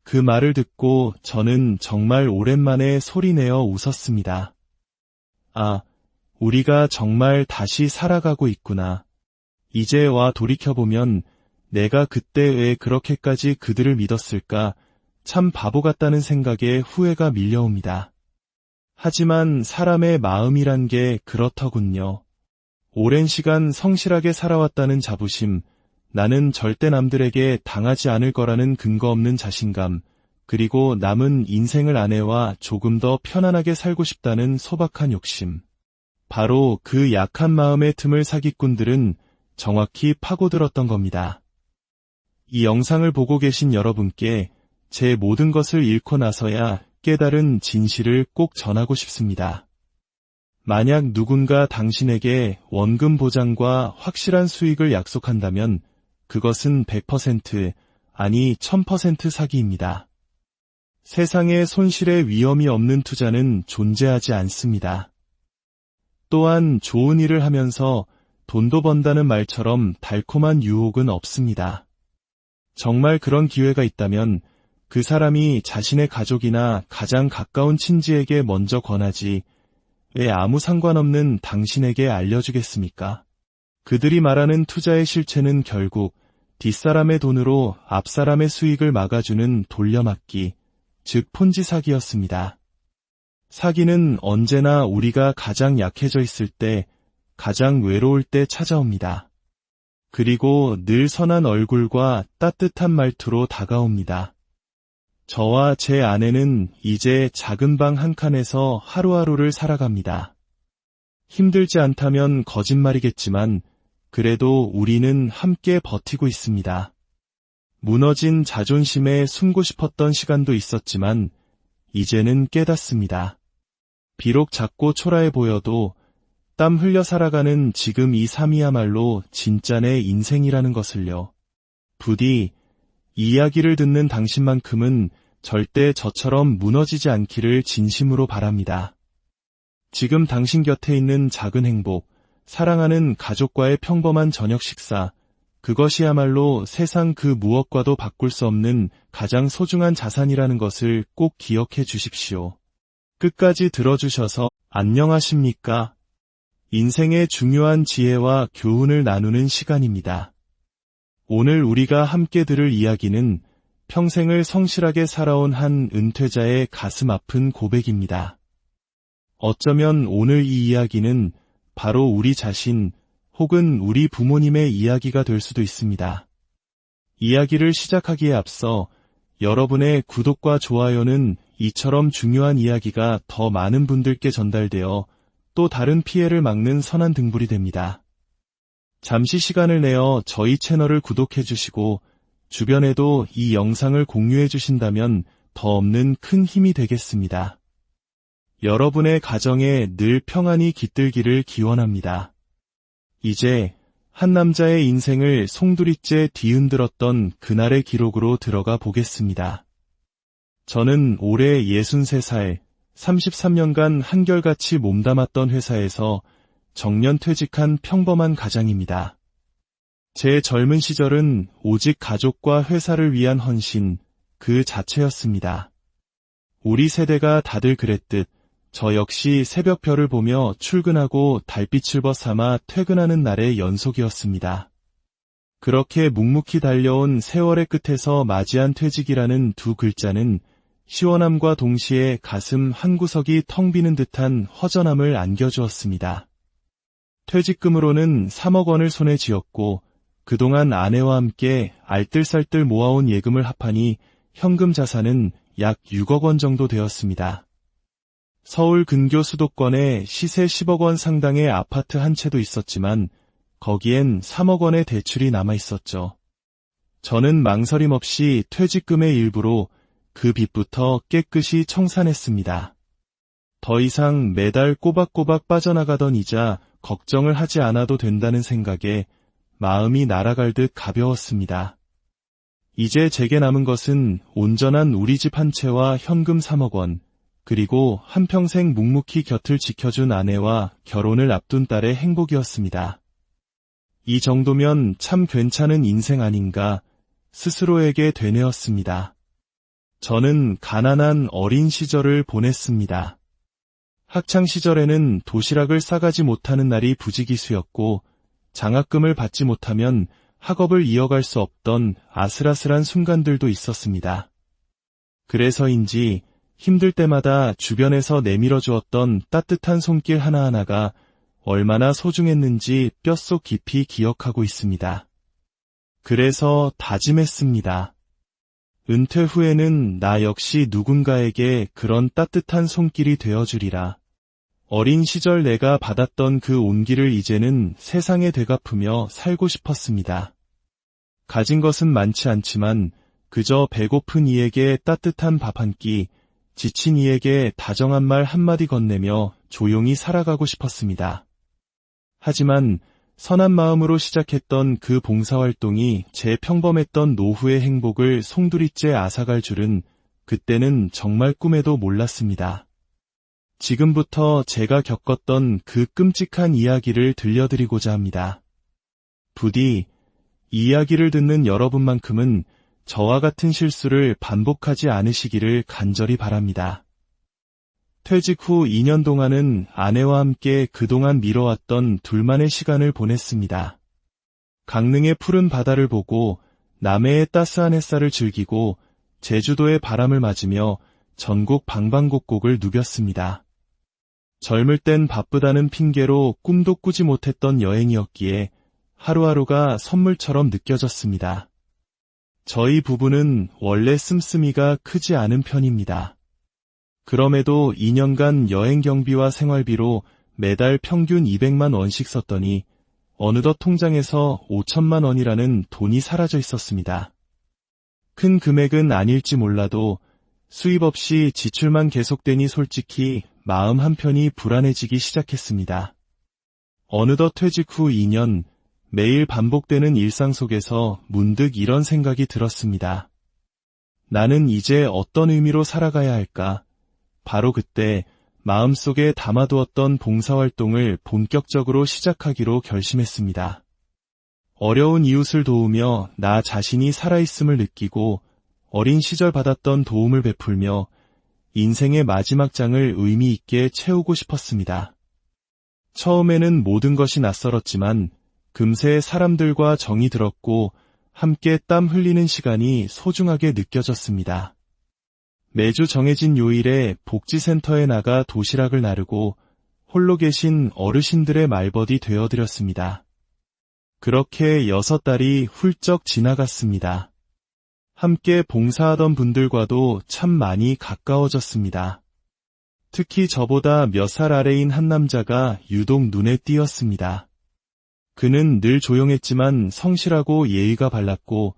그 말을 듣고 저는 정말 오랜만에 소리내어 웃었습니다. 아, 우리가 정말 다시 살아가고 있구나. 이제 와 돌이켜보면 내가 그때 왜 그렇게까지 그들을 믿었을까, 참 바보 같다는 생각에 후회가 밀려옵니다. 하지만 사람의 마음이란 게 그렇더군요. 오랜 시간 성실하게 살아왔다는 자부심, 나는 절대 남들에게 당하지 않을 거라는 근거 없는 자신감, 그리고 남은 인생을 아내와 조금 더 편안하게 살고 싶다는 소박한 욕심. 바로 그 약한 마음의 틈을 사기꾼들은 정확히 파고들었던 겁니다. 이 영상을 보고 계신 여러분께 제 모든 것을 잃고 나서야 깨달은 진실을 꼭 전하고 싶습니다. 만약 누군가 당신에게 원금 보장과 확실한 수익을 약속한다면 그것은 100% 아니 1000% 사기입니다. 세상에 손실의 위험이 없는 투자는 존재하지 않습니다. 또한 좋은 일을 하면서 돈도 번다는 말처럼 달콤한 유혹은 없습니다. 정말 그런 기회가 있다면 그 사람이 자신의 가족이나 가장 가까운 친지에게 먼저 권하지 왜 아무 상관없는 당신에게 알려주겠습니까? 그들이 말하는 투자의 실체는 결국 뒷사람의 돈으로 앞사람의 수익을 막아주는 돌려막기, 즉 폰지 사기였습니다. 사기는 언제나 우리가 가장 약해져 있을 때, 가장 외로울 때 찾아옵니다. 그리고 늘 선한 얼굴과 따뜻한 말투로 다가옵니다. 저와 제 아내는 이제 작은 방 한 칸에서 하루하루를 살아갑니다. 힘들지 않다면 거짓말이겠지만 그래도 우리는 함께 버티고 있습니다. 무너진 자존심에 숨고 싶었던 시간도 있었지만 이제는 깨닫습니다. 비록 작고 초라해 보여도 땀 흘려 살아가는 지금 이 삶이야말로 진짜 내 인생이라는 것을요. 부디 이 이야기를 듣는 당신만큼은 절대 저처럼 무너지지 않기를 진심으로 바랍니다. 지금 당신 곁에 있는 작은 행복, 사랑하는 가족과의 평범한 저녁 식사, 그것이야말로 세상 그 무엇과도 바꿀 수 없는 가장 소중한 자산이라는 것을 꼭 기억해 주십시오. 끝까지 들어주셔서 안녕하십니까? 인생의 중요한 지혜와 교훈을 나누는 시간입니다. 오늘 우리가 함께 들을 이야기는 평생을 성실하게 살아온 한 은퇴자의 가슴 아픈 고백입니다. 어쩌면 오늘 이 이야기는 바로 우리 자신 혹은 우리 부모님의 이야기가 될 수도 있습니다. 이야기를 시작하기에 앞서 여러분의 구독과 좋아요는 이처럼 중요한 이야기가 더 많은 분들께 전달되어 또 다른 피해를 막는 선한 등불이 됩니다. 잠시 시간을 내어 저희 채널을 구독해 주시고 주변에도 이 영상을 공유해 주신다면 더 없는 큰 힘이 되겠습니다. 여러분의 가정에 늘 평안이 깃들기를 기원합니다. 이제 한 남자의 인생을 송두리째 뒤흔들었던 그날의 기록으로 들어가 보겠습니다. 저는 올해 63살, 33년간 한결같이 몸담았던 회사에서 정년 퇴직한 평범한 가장입니다. 제 젊은 시절은 오직 가족과 회사를 위한 헌신, 그 자체였습니다. 우리 세대가 다들 그랬듯 저 역시 새벽별을 보며 출근하고 달빛을 벗삼아 퇴근하는 날의 연속이었습니다. 그렇게 묵묵히 달려온 세월의 끝에서 맞이한 퇴직이라는 두 글자는 시원함과 동시에 가슴 한구석이 텅 비는 듯한 허전함을 안겨주었습니다. 퇴직금으로는 3억 원을 손에 쥐었고 그동안 아내와 함께 알뜰살뜰 모아온 예금을 합하니 현금 자산은 약 6억 원 정도 되었습니다. 서울 근교 수도권에 시세 10억 원 상당의 아파트 한 채도 있었지만 거기엔 3억 원의 대출이 남아 있었죠. 저는 망설임 없이 퇴직금의 일부로 그 빚부터 깨끗이 청산했습니다. 더 이상 매달 꼬박꼬박 빠져나가던 이자 걱정을 하지 않아도 된다는 생각에 마음이 날아갈 듯 가벼웠습니다. 이제 제게 남은 것은 온전한 우리 집 한 채와 현금 3억 원, 그리고 한평생 묵묵히 곁을 지켜준 아내와 결혼을 앞둔 딸의 행복이었습니다. 이 정도면 참 괜찮은 인생 아닌가 스스로에게 되뇌었습니다. 저는 가난한 어린 시절을 보냈습니다. 학창시절에는 도시락을 싸가지 못하는 날이 부지기수였고 장학금을 받지 못하면 학업을 이어갈 수 없던 아슬아슬한 순간들도 있었습니다. 그래서인지 힘들 때마다 주변에서 내밀어 주었던 따뜻한 손길 하나하나가 얼마나 소중했는지 뼛속 깊이 기억하고 있습니다. 그래서 다짐했습니다. 은퇴 후에는 나 역시 누군가에게 그런 따뜻한 손길이 되어주리라. 어린 시절 내가 받았던 그 온기를 이제는 세상에 되갚으며 살고 싶었습니다. 가진 것은 많지 않지만 그저 배고픈 이에게 따뜻한 밥 한 끼, 지친 이에게 다정한 말 한마디 건네며 조용히 살아가고 싶었습니다. 하지만 선한 마음으로 시작했던 그 봉사활동이 제 평범했던 노후의 행복을 송두리째 앗아갈 줄은 그때는 정말 꿈에도 몰랐습니다. 지금부터 제가 겪었던 그 끔찍한 이야기를 들려드리고자 합니다. 부디 이 이야기를 듣는 여러분만큼은 저와 같은 실수를 반복하지 않으시기를 간절히 바랍니다. 퇴직 후 2년 동안은 아내와 함께 그동안 미뤄왔던 둘만의 시간을 보냈습니다. 강릉의 푸른 바다를 보고 남해의 따스한 햇살을 즐기고 제주도의 바람을 맞으며 전국 방방곡곡을 누볐습니다. 젊을 땐 바쁘다는 핑계로 꿈도 꾸지 못했던 여행이었기에 하루하루가 선물처럼 느껴졌습니다. 저희 부부는 원래 씀씀이가 크지 않은 편입니다. 그럼에도 2년간 여행 경비와 생활비로 매달 평균 200만 원씩 썼더니 어느덧 통장에서 5천만 원이라는 돈이 사라져 있었습니다. 큰 금액은 아닐지 몰라도 수입 없이 지출만 계속되니 솔직히 마음 한편이 불안해지기 시작했습니다. 어느덧 퇴직 후 2년, 매일 반복되는 일상 속에서 문득 이런 생각이 들었습니다. 나는 이제 어떤 의미로 살아가야 할까? 바로 그때 마음속에 담아두었던 봉사활동을 본격적으로 시작하기로 결심했습니다. 어려운 이웃을 도우며 나 자신이 살아있음을 느끼고 어린 시절 받았던 도움을 베풀며 인생의 마지막 장을 의미 있게 채우고 싶었습니다. 처음에는 모든 것이 낯설었지만 금세 사람들과 정이 들었고 함께 땀 흘리는 시간이 소중하게 느껴졌습니다. 매주 정해진 요일에 복지센터에 나가 도시락을 나르고 홀로 계신 어르신들의 말벗이 되어드렸습니다. 그렇게 6달이 훌쩍 지나갔습니다. 함께 봉사하던 분들과도 참 많이 가까워졌습니다. 특히 저보다 몇 살 아래인 한 남자가 유독 눈에 띄었습니다. 그는 늘 조용했지만 성실하고 예의가 발랐고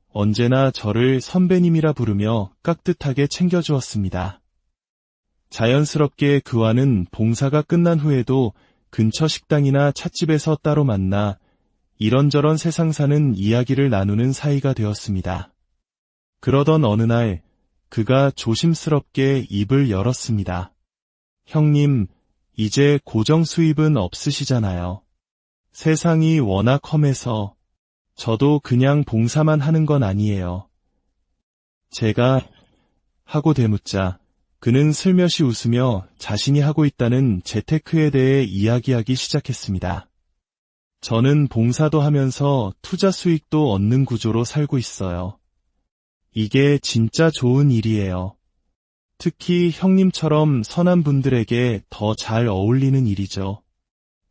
언제나 저를 선배님이라 부르며 깍듯하게 챙겨주었습니다. 자연스럽게 그와는 봉사가 끝난 후에도 근처 식당이나 찻집에서 따로 만나 이런저런 세상 사는 이야기를 나누는 사이가 되었습니다. 그러던 어느 날 그가 조심스럽게 입을 열었습니다. 형님, 이제 고정 수입은 없으시잖아요. 세상이 워낙 험해서 저도 그냥 봉사만 하는 건 아니에요. 제가 하고 되묻자 그는 슬며시 웃으며 자신이 하고 있다는 재테크에 대해 이야기하기 시작했습니다. 저는 봉사도 하면서 투자 수익도 얻는 구조로 살고 있어요. 이게 진짜 좋은 일이에요. 특히 형님처럼 선한 분들에게 더 잘 어울리는 일이죠.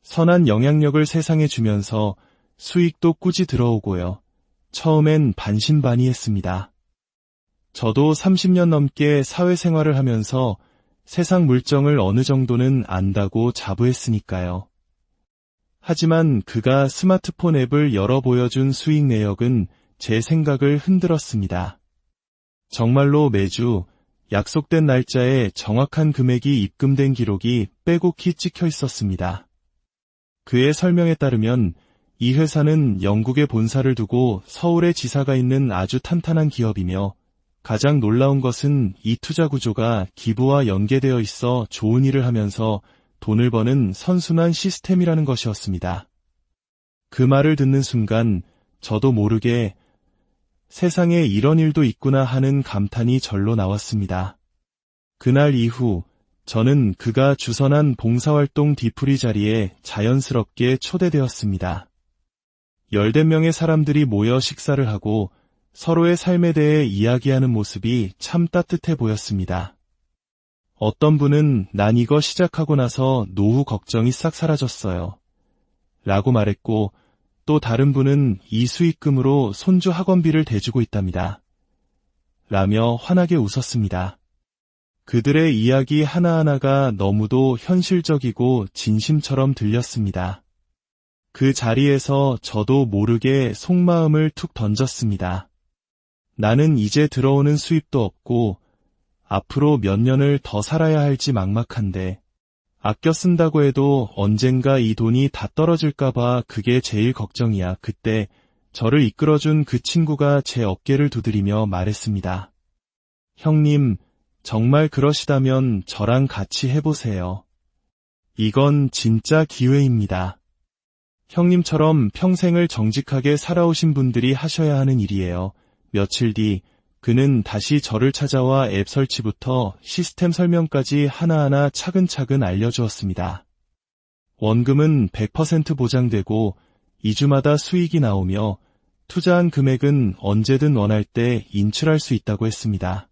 선한 영향력을 세상에 주면서 수익도 꾸준히 들어오고요. 처음엔 반신반의했습니다. 저도 30년 넘게 사회생활을 하면서 세상 물정을 어느 정도는 안다고 자부했으니까요. 하지만 그가 스마트폰 앱을 열어 보여준 수익 내역은 제 생각을 흔들었습니다. 정말로 매주 약속된 날짜에 정확한 금액이 입금된 기록이 빼곡히 찍혀 있었습니다. 그의 설명에 따르면 이 회사는 영국에 본사를 두고 서울에 지사가 있는 아주 탄탄한 기업이며 가장 놀라운 것은 이 투자 구조가 기부와 연계되어 있어 좋은 일을 하면서 돈을 버는 선순환 시스템이라는 것이었습니다. 그 말을 듣는 순간 저도 모르게 세상에 이런 일도 있구나 하는 감탄이 절로 나왔습니다. 그날 이후 저는 그가 주선한 봉사활동 뒤풀이 자리에 자연스럽게 초대되었습니다. 10대 명의 사람들이 모여 식사를 하고 서로의 삶에 대해 이야기하는 모습이 참 따뜻해 보였습니다. 어떤 분은 난 이거 시작하고 나서 노후 걱정이 싹 사라졌어요. 라고 말했고 또 다른 분은 이 수익금으로 손주 학원비를 대주고 있답니다. 라며 환하게 웃었습니다. 그들의 이야기 하나하나가 너무도 현실적이고 진심처럼 들렸습니다. 그 자리에서 저도 모르게 속마음을 툭 던졌습니다. 나는 이제 들어오는 수입도 없고 앞으로 몇 년을 더 살아야 할지 막막한데 아껴 쓴다고 해도 언젠가 이 돈이 다 떨어질까봐 그게 제일 걱정이야. 그때 저를 이끌어준 그 친구가 제 어깨를 두드리며 말했습니다. 형님, 정말 그러시다면 저랑 같이 해보세요. 이건 진짜 기회입니다. 형님처럼 평생을 정직하게 살아오신 분들이 하셔야 하는 일이에요. 며칠 뒤 그는 다시 저를 찾아와 앱 설치부터 시스템 설명까지 하나하나 차근차근 알려주었습니다. 원금은 100% 보장되고 2주마다 수익이 나오며 투자한 금액은 언제든 원할 때 인출할 수 있다고 했습니다.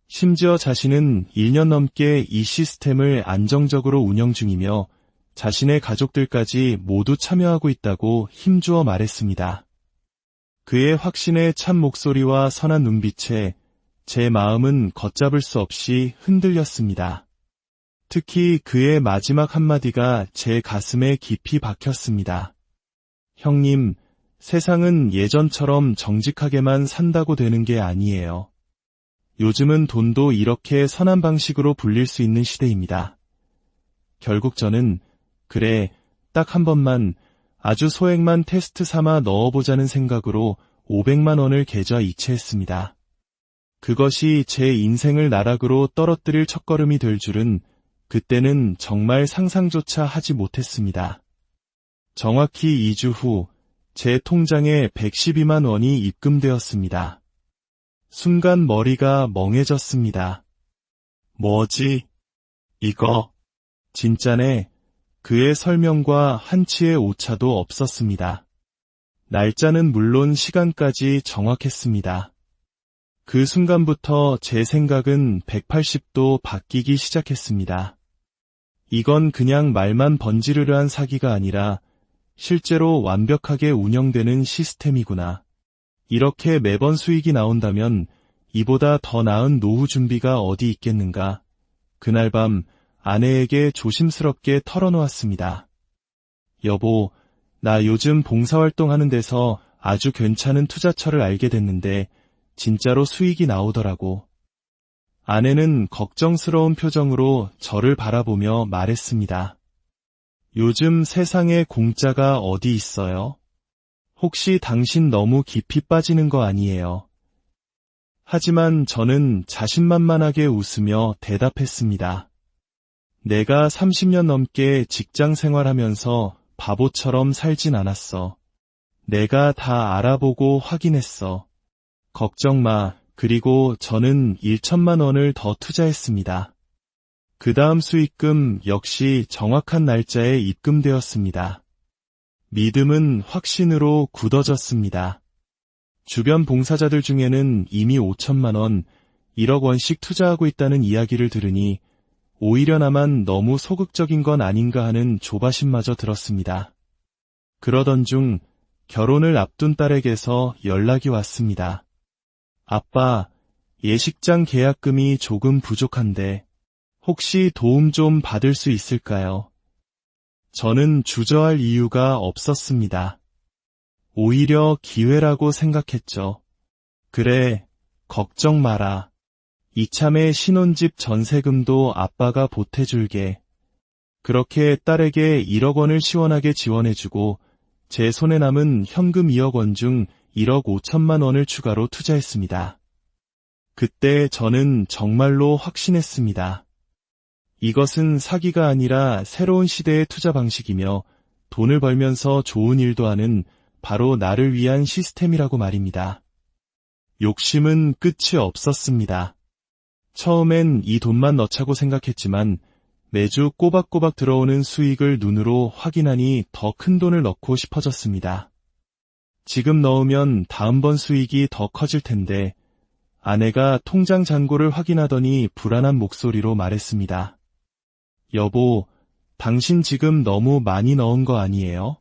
심지어 자신은 1년 넘게 이 시스템을 안정적으로 운영 중이며 자신의 가족들까지 모두 참여하고 있다고 힘주어 말했습니다. 그의 확신에 찬 목소리와 선한 눈빛에 제 마음은 걷잡을 수 없이 흔들렸습니다. 특히 그의 마지막 한마디가 제 가슴에 깊이 박혔습니다. 형님, 세상은 예전처럼 정직하게만 산다고 되는 게 아니에요. 요즘은 돈도 이렇게 선한 방식으로 불릴 수 있는 시대입니다. 결국 저는 그래, 딱 한 번만 아주 소액만 테스트 삼아 넣어보자는 생각으로 500만 원을 계좌 이체했습니다. 그것이 제 인생을 나락으로 떨어뜨릴 첫걸음이 될 줄은 그때는 정말 상상조차 하지 못했습니다. 정확히 2주 후 제 통장에 112만 원이 입금되었습니다. 순간 머리가 멍해졌습니다. 뭐지? 이거 진짜네. 그의 설명과 한치의 오차도 없었습니다. 날짜는 물론 시간까지 정확했습니다. 그 순간부터 제 생각은 180도 바뀌기 시작했습니다. 이건 그냥 말만 번지르르한 사기가 아니라 실제로 완벽하게 운영되는 시스템이구나. 이렇게 매번 수익이 나온다면 이보다 더 나은 노후 준비가 어디 있겠는가. 그날 밤 아내에게 조심스럽게 털어놓았습니다. 여보, 나 요즘 봉사활동하는 데서 아주 괜찮은 투자처를 알게 됐는데 진짜로 수익이 나오더라고. 아내는 걱정스러운 표정으로 저를 바라보며 말했습니다. 요즘 세상에 공짜가 어디 있어요? 혹시 당신 너무 깊이 빠지는 거 아니에요? 하지만 저는 자신만만하게 웃으며 대답했습니다. 내가 30년 넘게 직장 생활하면서 바보처럼 살진 않았어. 내가 다 알아보고 확인했어. 걱정 마. 그리고 저는 1천만 원을 더 투자했습니다. 그 다음 수익금 역시 정확한 날짜에 입금되었습니다. 믿음은 확신으로 굳어졌습니다. 주변 봉사자들 중에는 이미 5천만 원, 1억 원씩 투자하고 있다는 이야기를 들으니 오히려 나만 너무 소극적인 건 아닌가 하는 조바심마저 들었습니다. 그러던 중 결혼을 앞둔 딸에게서 연락이 왔습니다. 아빠, 예식장 계약금이 조금 부족한데 혹시 도움 좀 받을 수 있을까요? 저는 주저할 이유가 없었습니다. 오히려 기회라고 생각했죠. 그래, 걱정 마라. 이참에 신혼집 전세금도 아빠가 보태줄게. 그렇게 딸에게 1억 원을 시원하게 지원해주고 제 손에 남은 현금 2억 원 중 1억 5천만 원을 추가로 투자했습니다. 그때 저는 정말로 확신했습니다. 이것은 사기가 아니라 새로운 시대의 투자 방식이며 돈을 벌면서 좋은 일도 하는 바로 나를 위한 시스템이라고 말입니다. 욕심은 끝이 없었습니다. 처음엔 이 돈만 넣자고 생각했지만 매주 꼬박꼬박 들어오는 수익을 눈으로 확인하니 더 큰 돈을 넣고 싶어졌습니다. 지금 넣으면 다음번 수익이 더 커질 텐데 아내가 통장 잔고를 확인하더니 불안한 목소리로 말했습니다. 여보, 당신 지금 너무 많이 넣은 거 아니에요?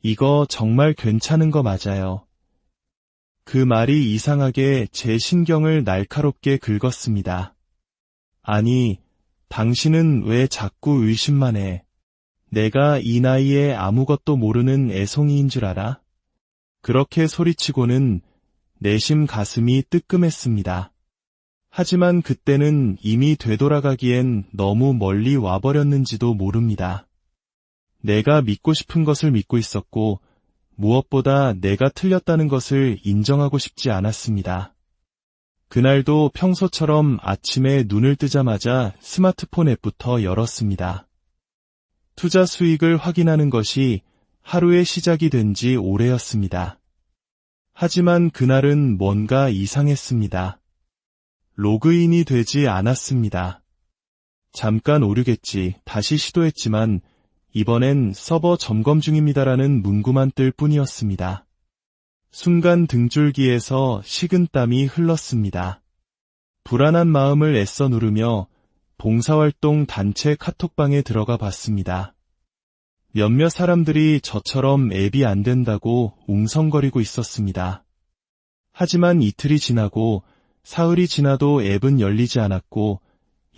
이거 정말 괜찮은 거 맞아요. 그 말이 이상하게 제 신경을 날카롭게 긁었습니다. 아니, 당신은 왜 자꾸 의심만 해? 내가 이 나이에 아무것도 모르는 애송이인 줄 알아? 그렇게 소리치고는 내심 가슴이 뜨끔했습니다. 하지만 그때는 이미 되돌아가기엔 너무 멀리 와버렸는지도 모릅니다. 내가 믿고 싶은 것을 믿고 있었고 무엇보다 내가 틀렸다는 것을 인정하고 싶지 않았습니다. 그날도 평소처럼 아침에 눈을 뜨자마자 스마트폰 앱부터 열었습니다. 투자 수익을 확인하는 것이 하루의 시작이 된 지 오래였습니다. 하지만 그날은 뭔가 이상했습니다. 로그인이 되지 않았습니다. 잠깐 오류겠지 다시 시도했지만 이번엔 서버 점검 중입니다라는 문구만 뜰 뿐이었습니다. 순간 등줄기에서 식은땀이 흘렀습니다. 불안한 마음을 애써 누르며 봉사활동 단체 카톡방에 들어가 봤습니다. 몇몇 사람들이 저처럼 앱이 안 된다고 웅성거리고 있었습니다. 하지만 이틀이 지나고 사흘이 지나도 앱은 열리지 않았고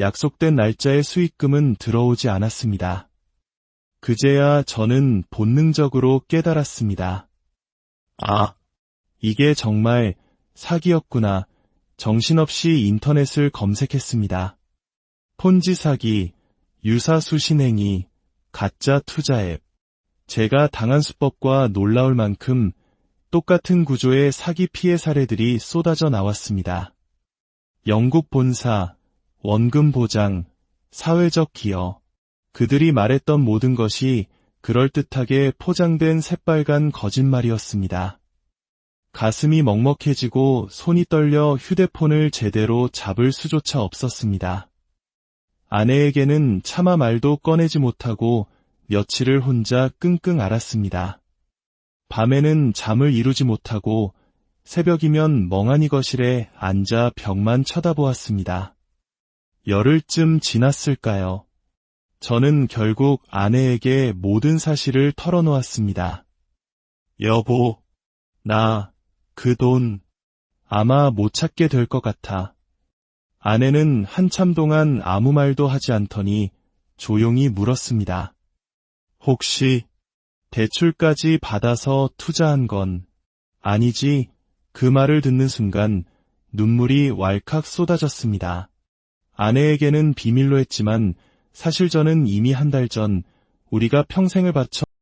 약속된 날짜의 수익금은 들어오지 않았습니다. 그제야 저는 본능적으로 깨달았습니다. 아, 이게 정말 사기였구나. 정신없이 인터넷을 검색했습니다. 폰지 사기, 유사수 신행위, 가짜 투자 앱. 제가 당한 수법과 놀라울 만큼 똑같은 구조의 사기 피해 사례들이 쏟아져 나왔습니다. 영국 본사, 원금 보장, 사회적 기여. 그들이 말했던 모든 것이 그럴듯하게 포장된 새빨간 거짓말이었습니다. 가슴이 먹먹해지고 손이 떨려 휴대폰을 제대로 잡을 수조차 없었습니다. 아내에게는 차마 말도 꺼내지 못하고 며칠을 혼자 끙끙 앓았습니다. 밤에는 잠을 이루지 못하고 새벽이면 멍하니 거실에 앉아 벽만 쳐다보았습니다. 열흘쯤 지났을까요? 저는 결국 아내에게 모든 사실을 털어놓았습니다. 여보, 나 그 돈 아마 못 찾게 될 것 같아. 아내는 한참 동안 아무 말도 하지 않더니 조용히 물었습니다. 혹시 대출까지 받아서 투자한 건 아니지? 그 말을 듣는 순간 눈물이 왈칵 쏟아졌습니다. 아내에게는 비밀로 했지만 사실 저는 이미 한 달 전 우리가 평생을 바쳐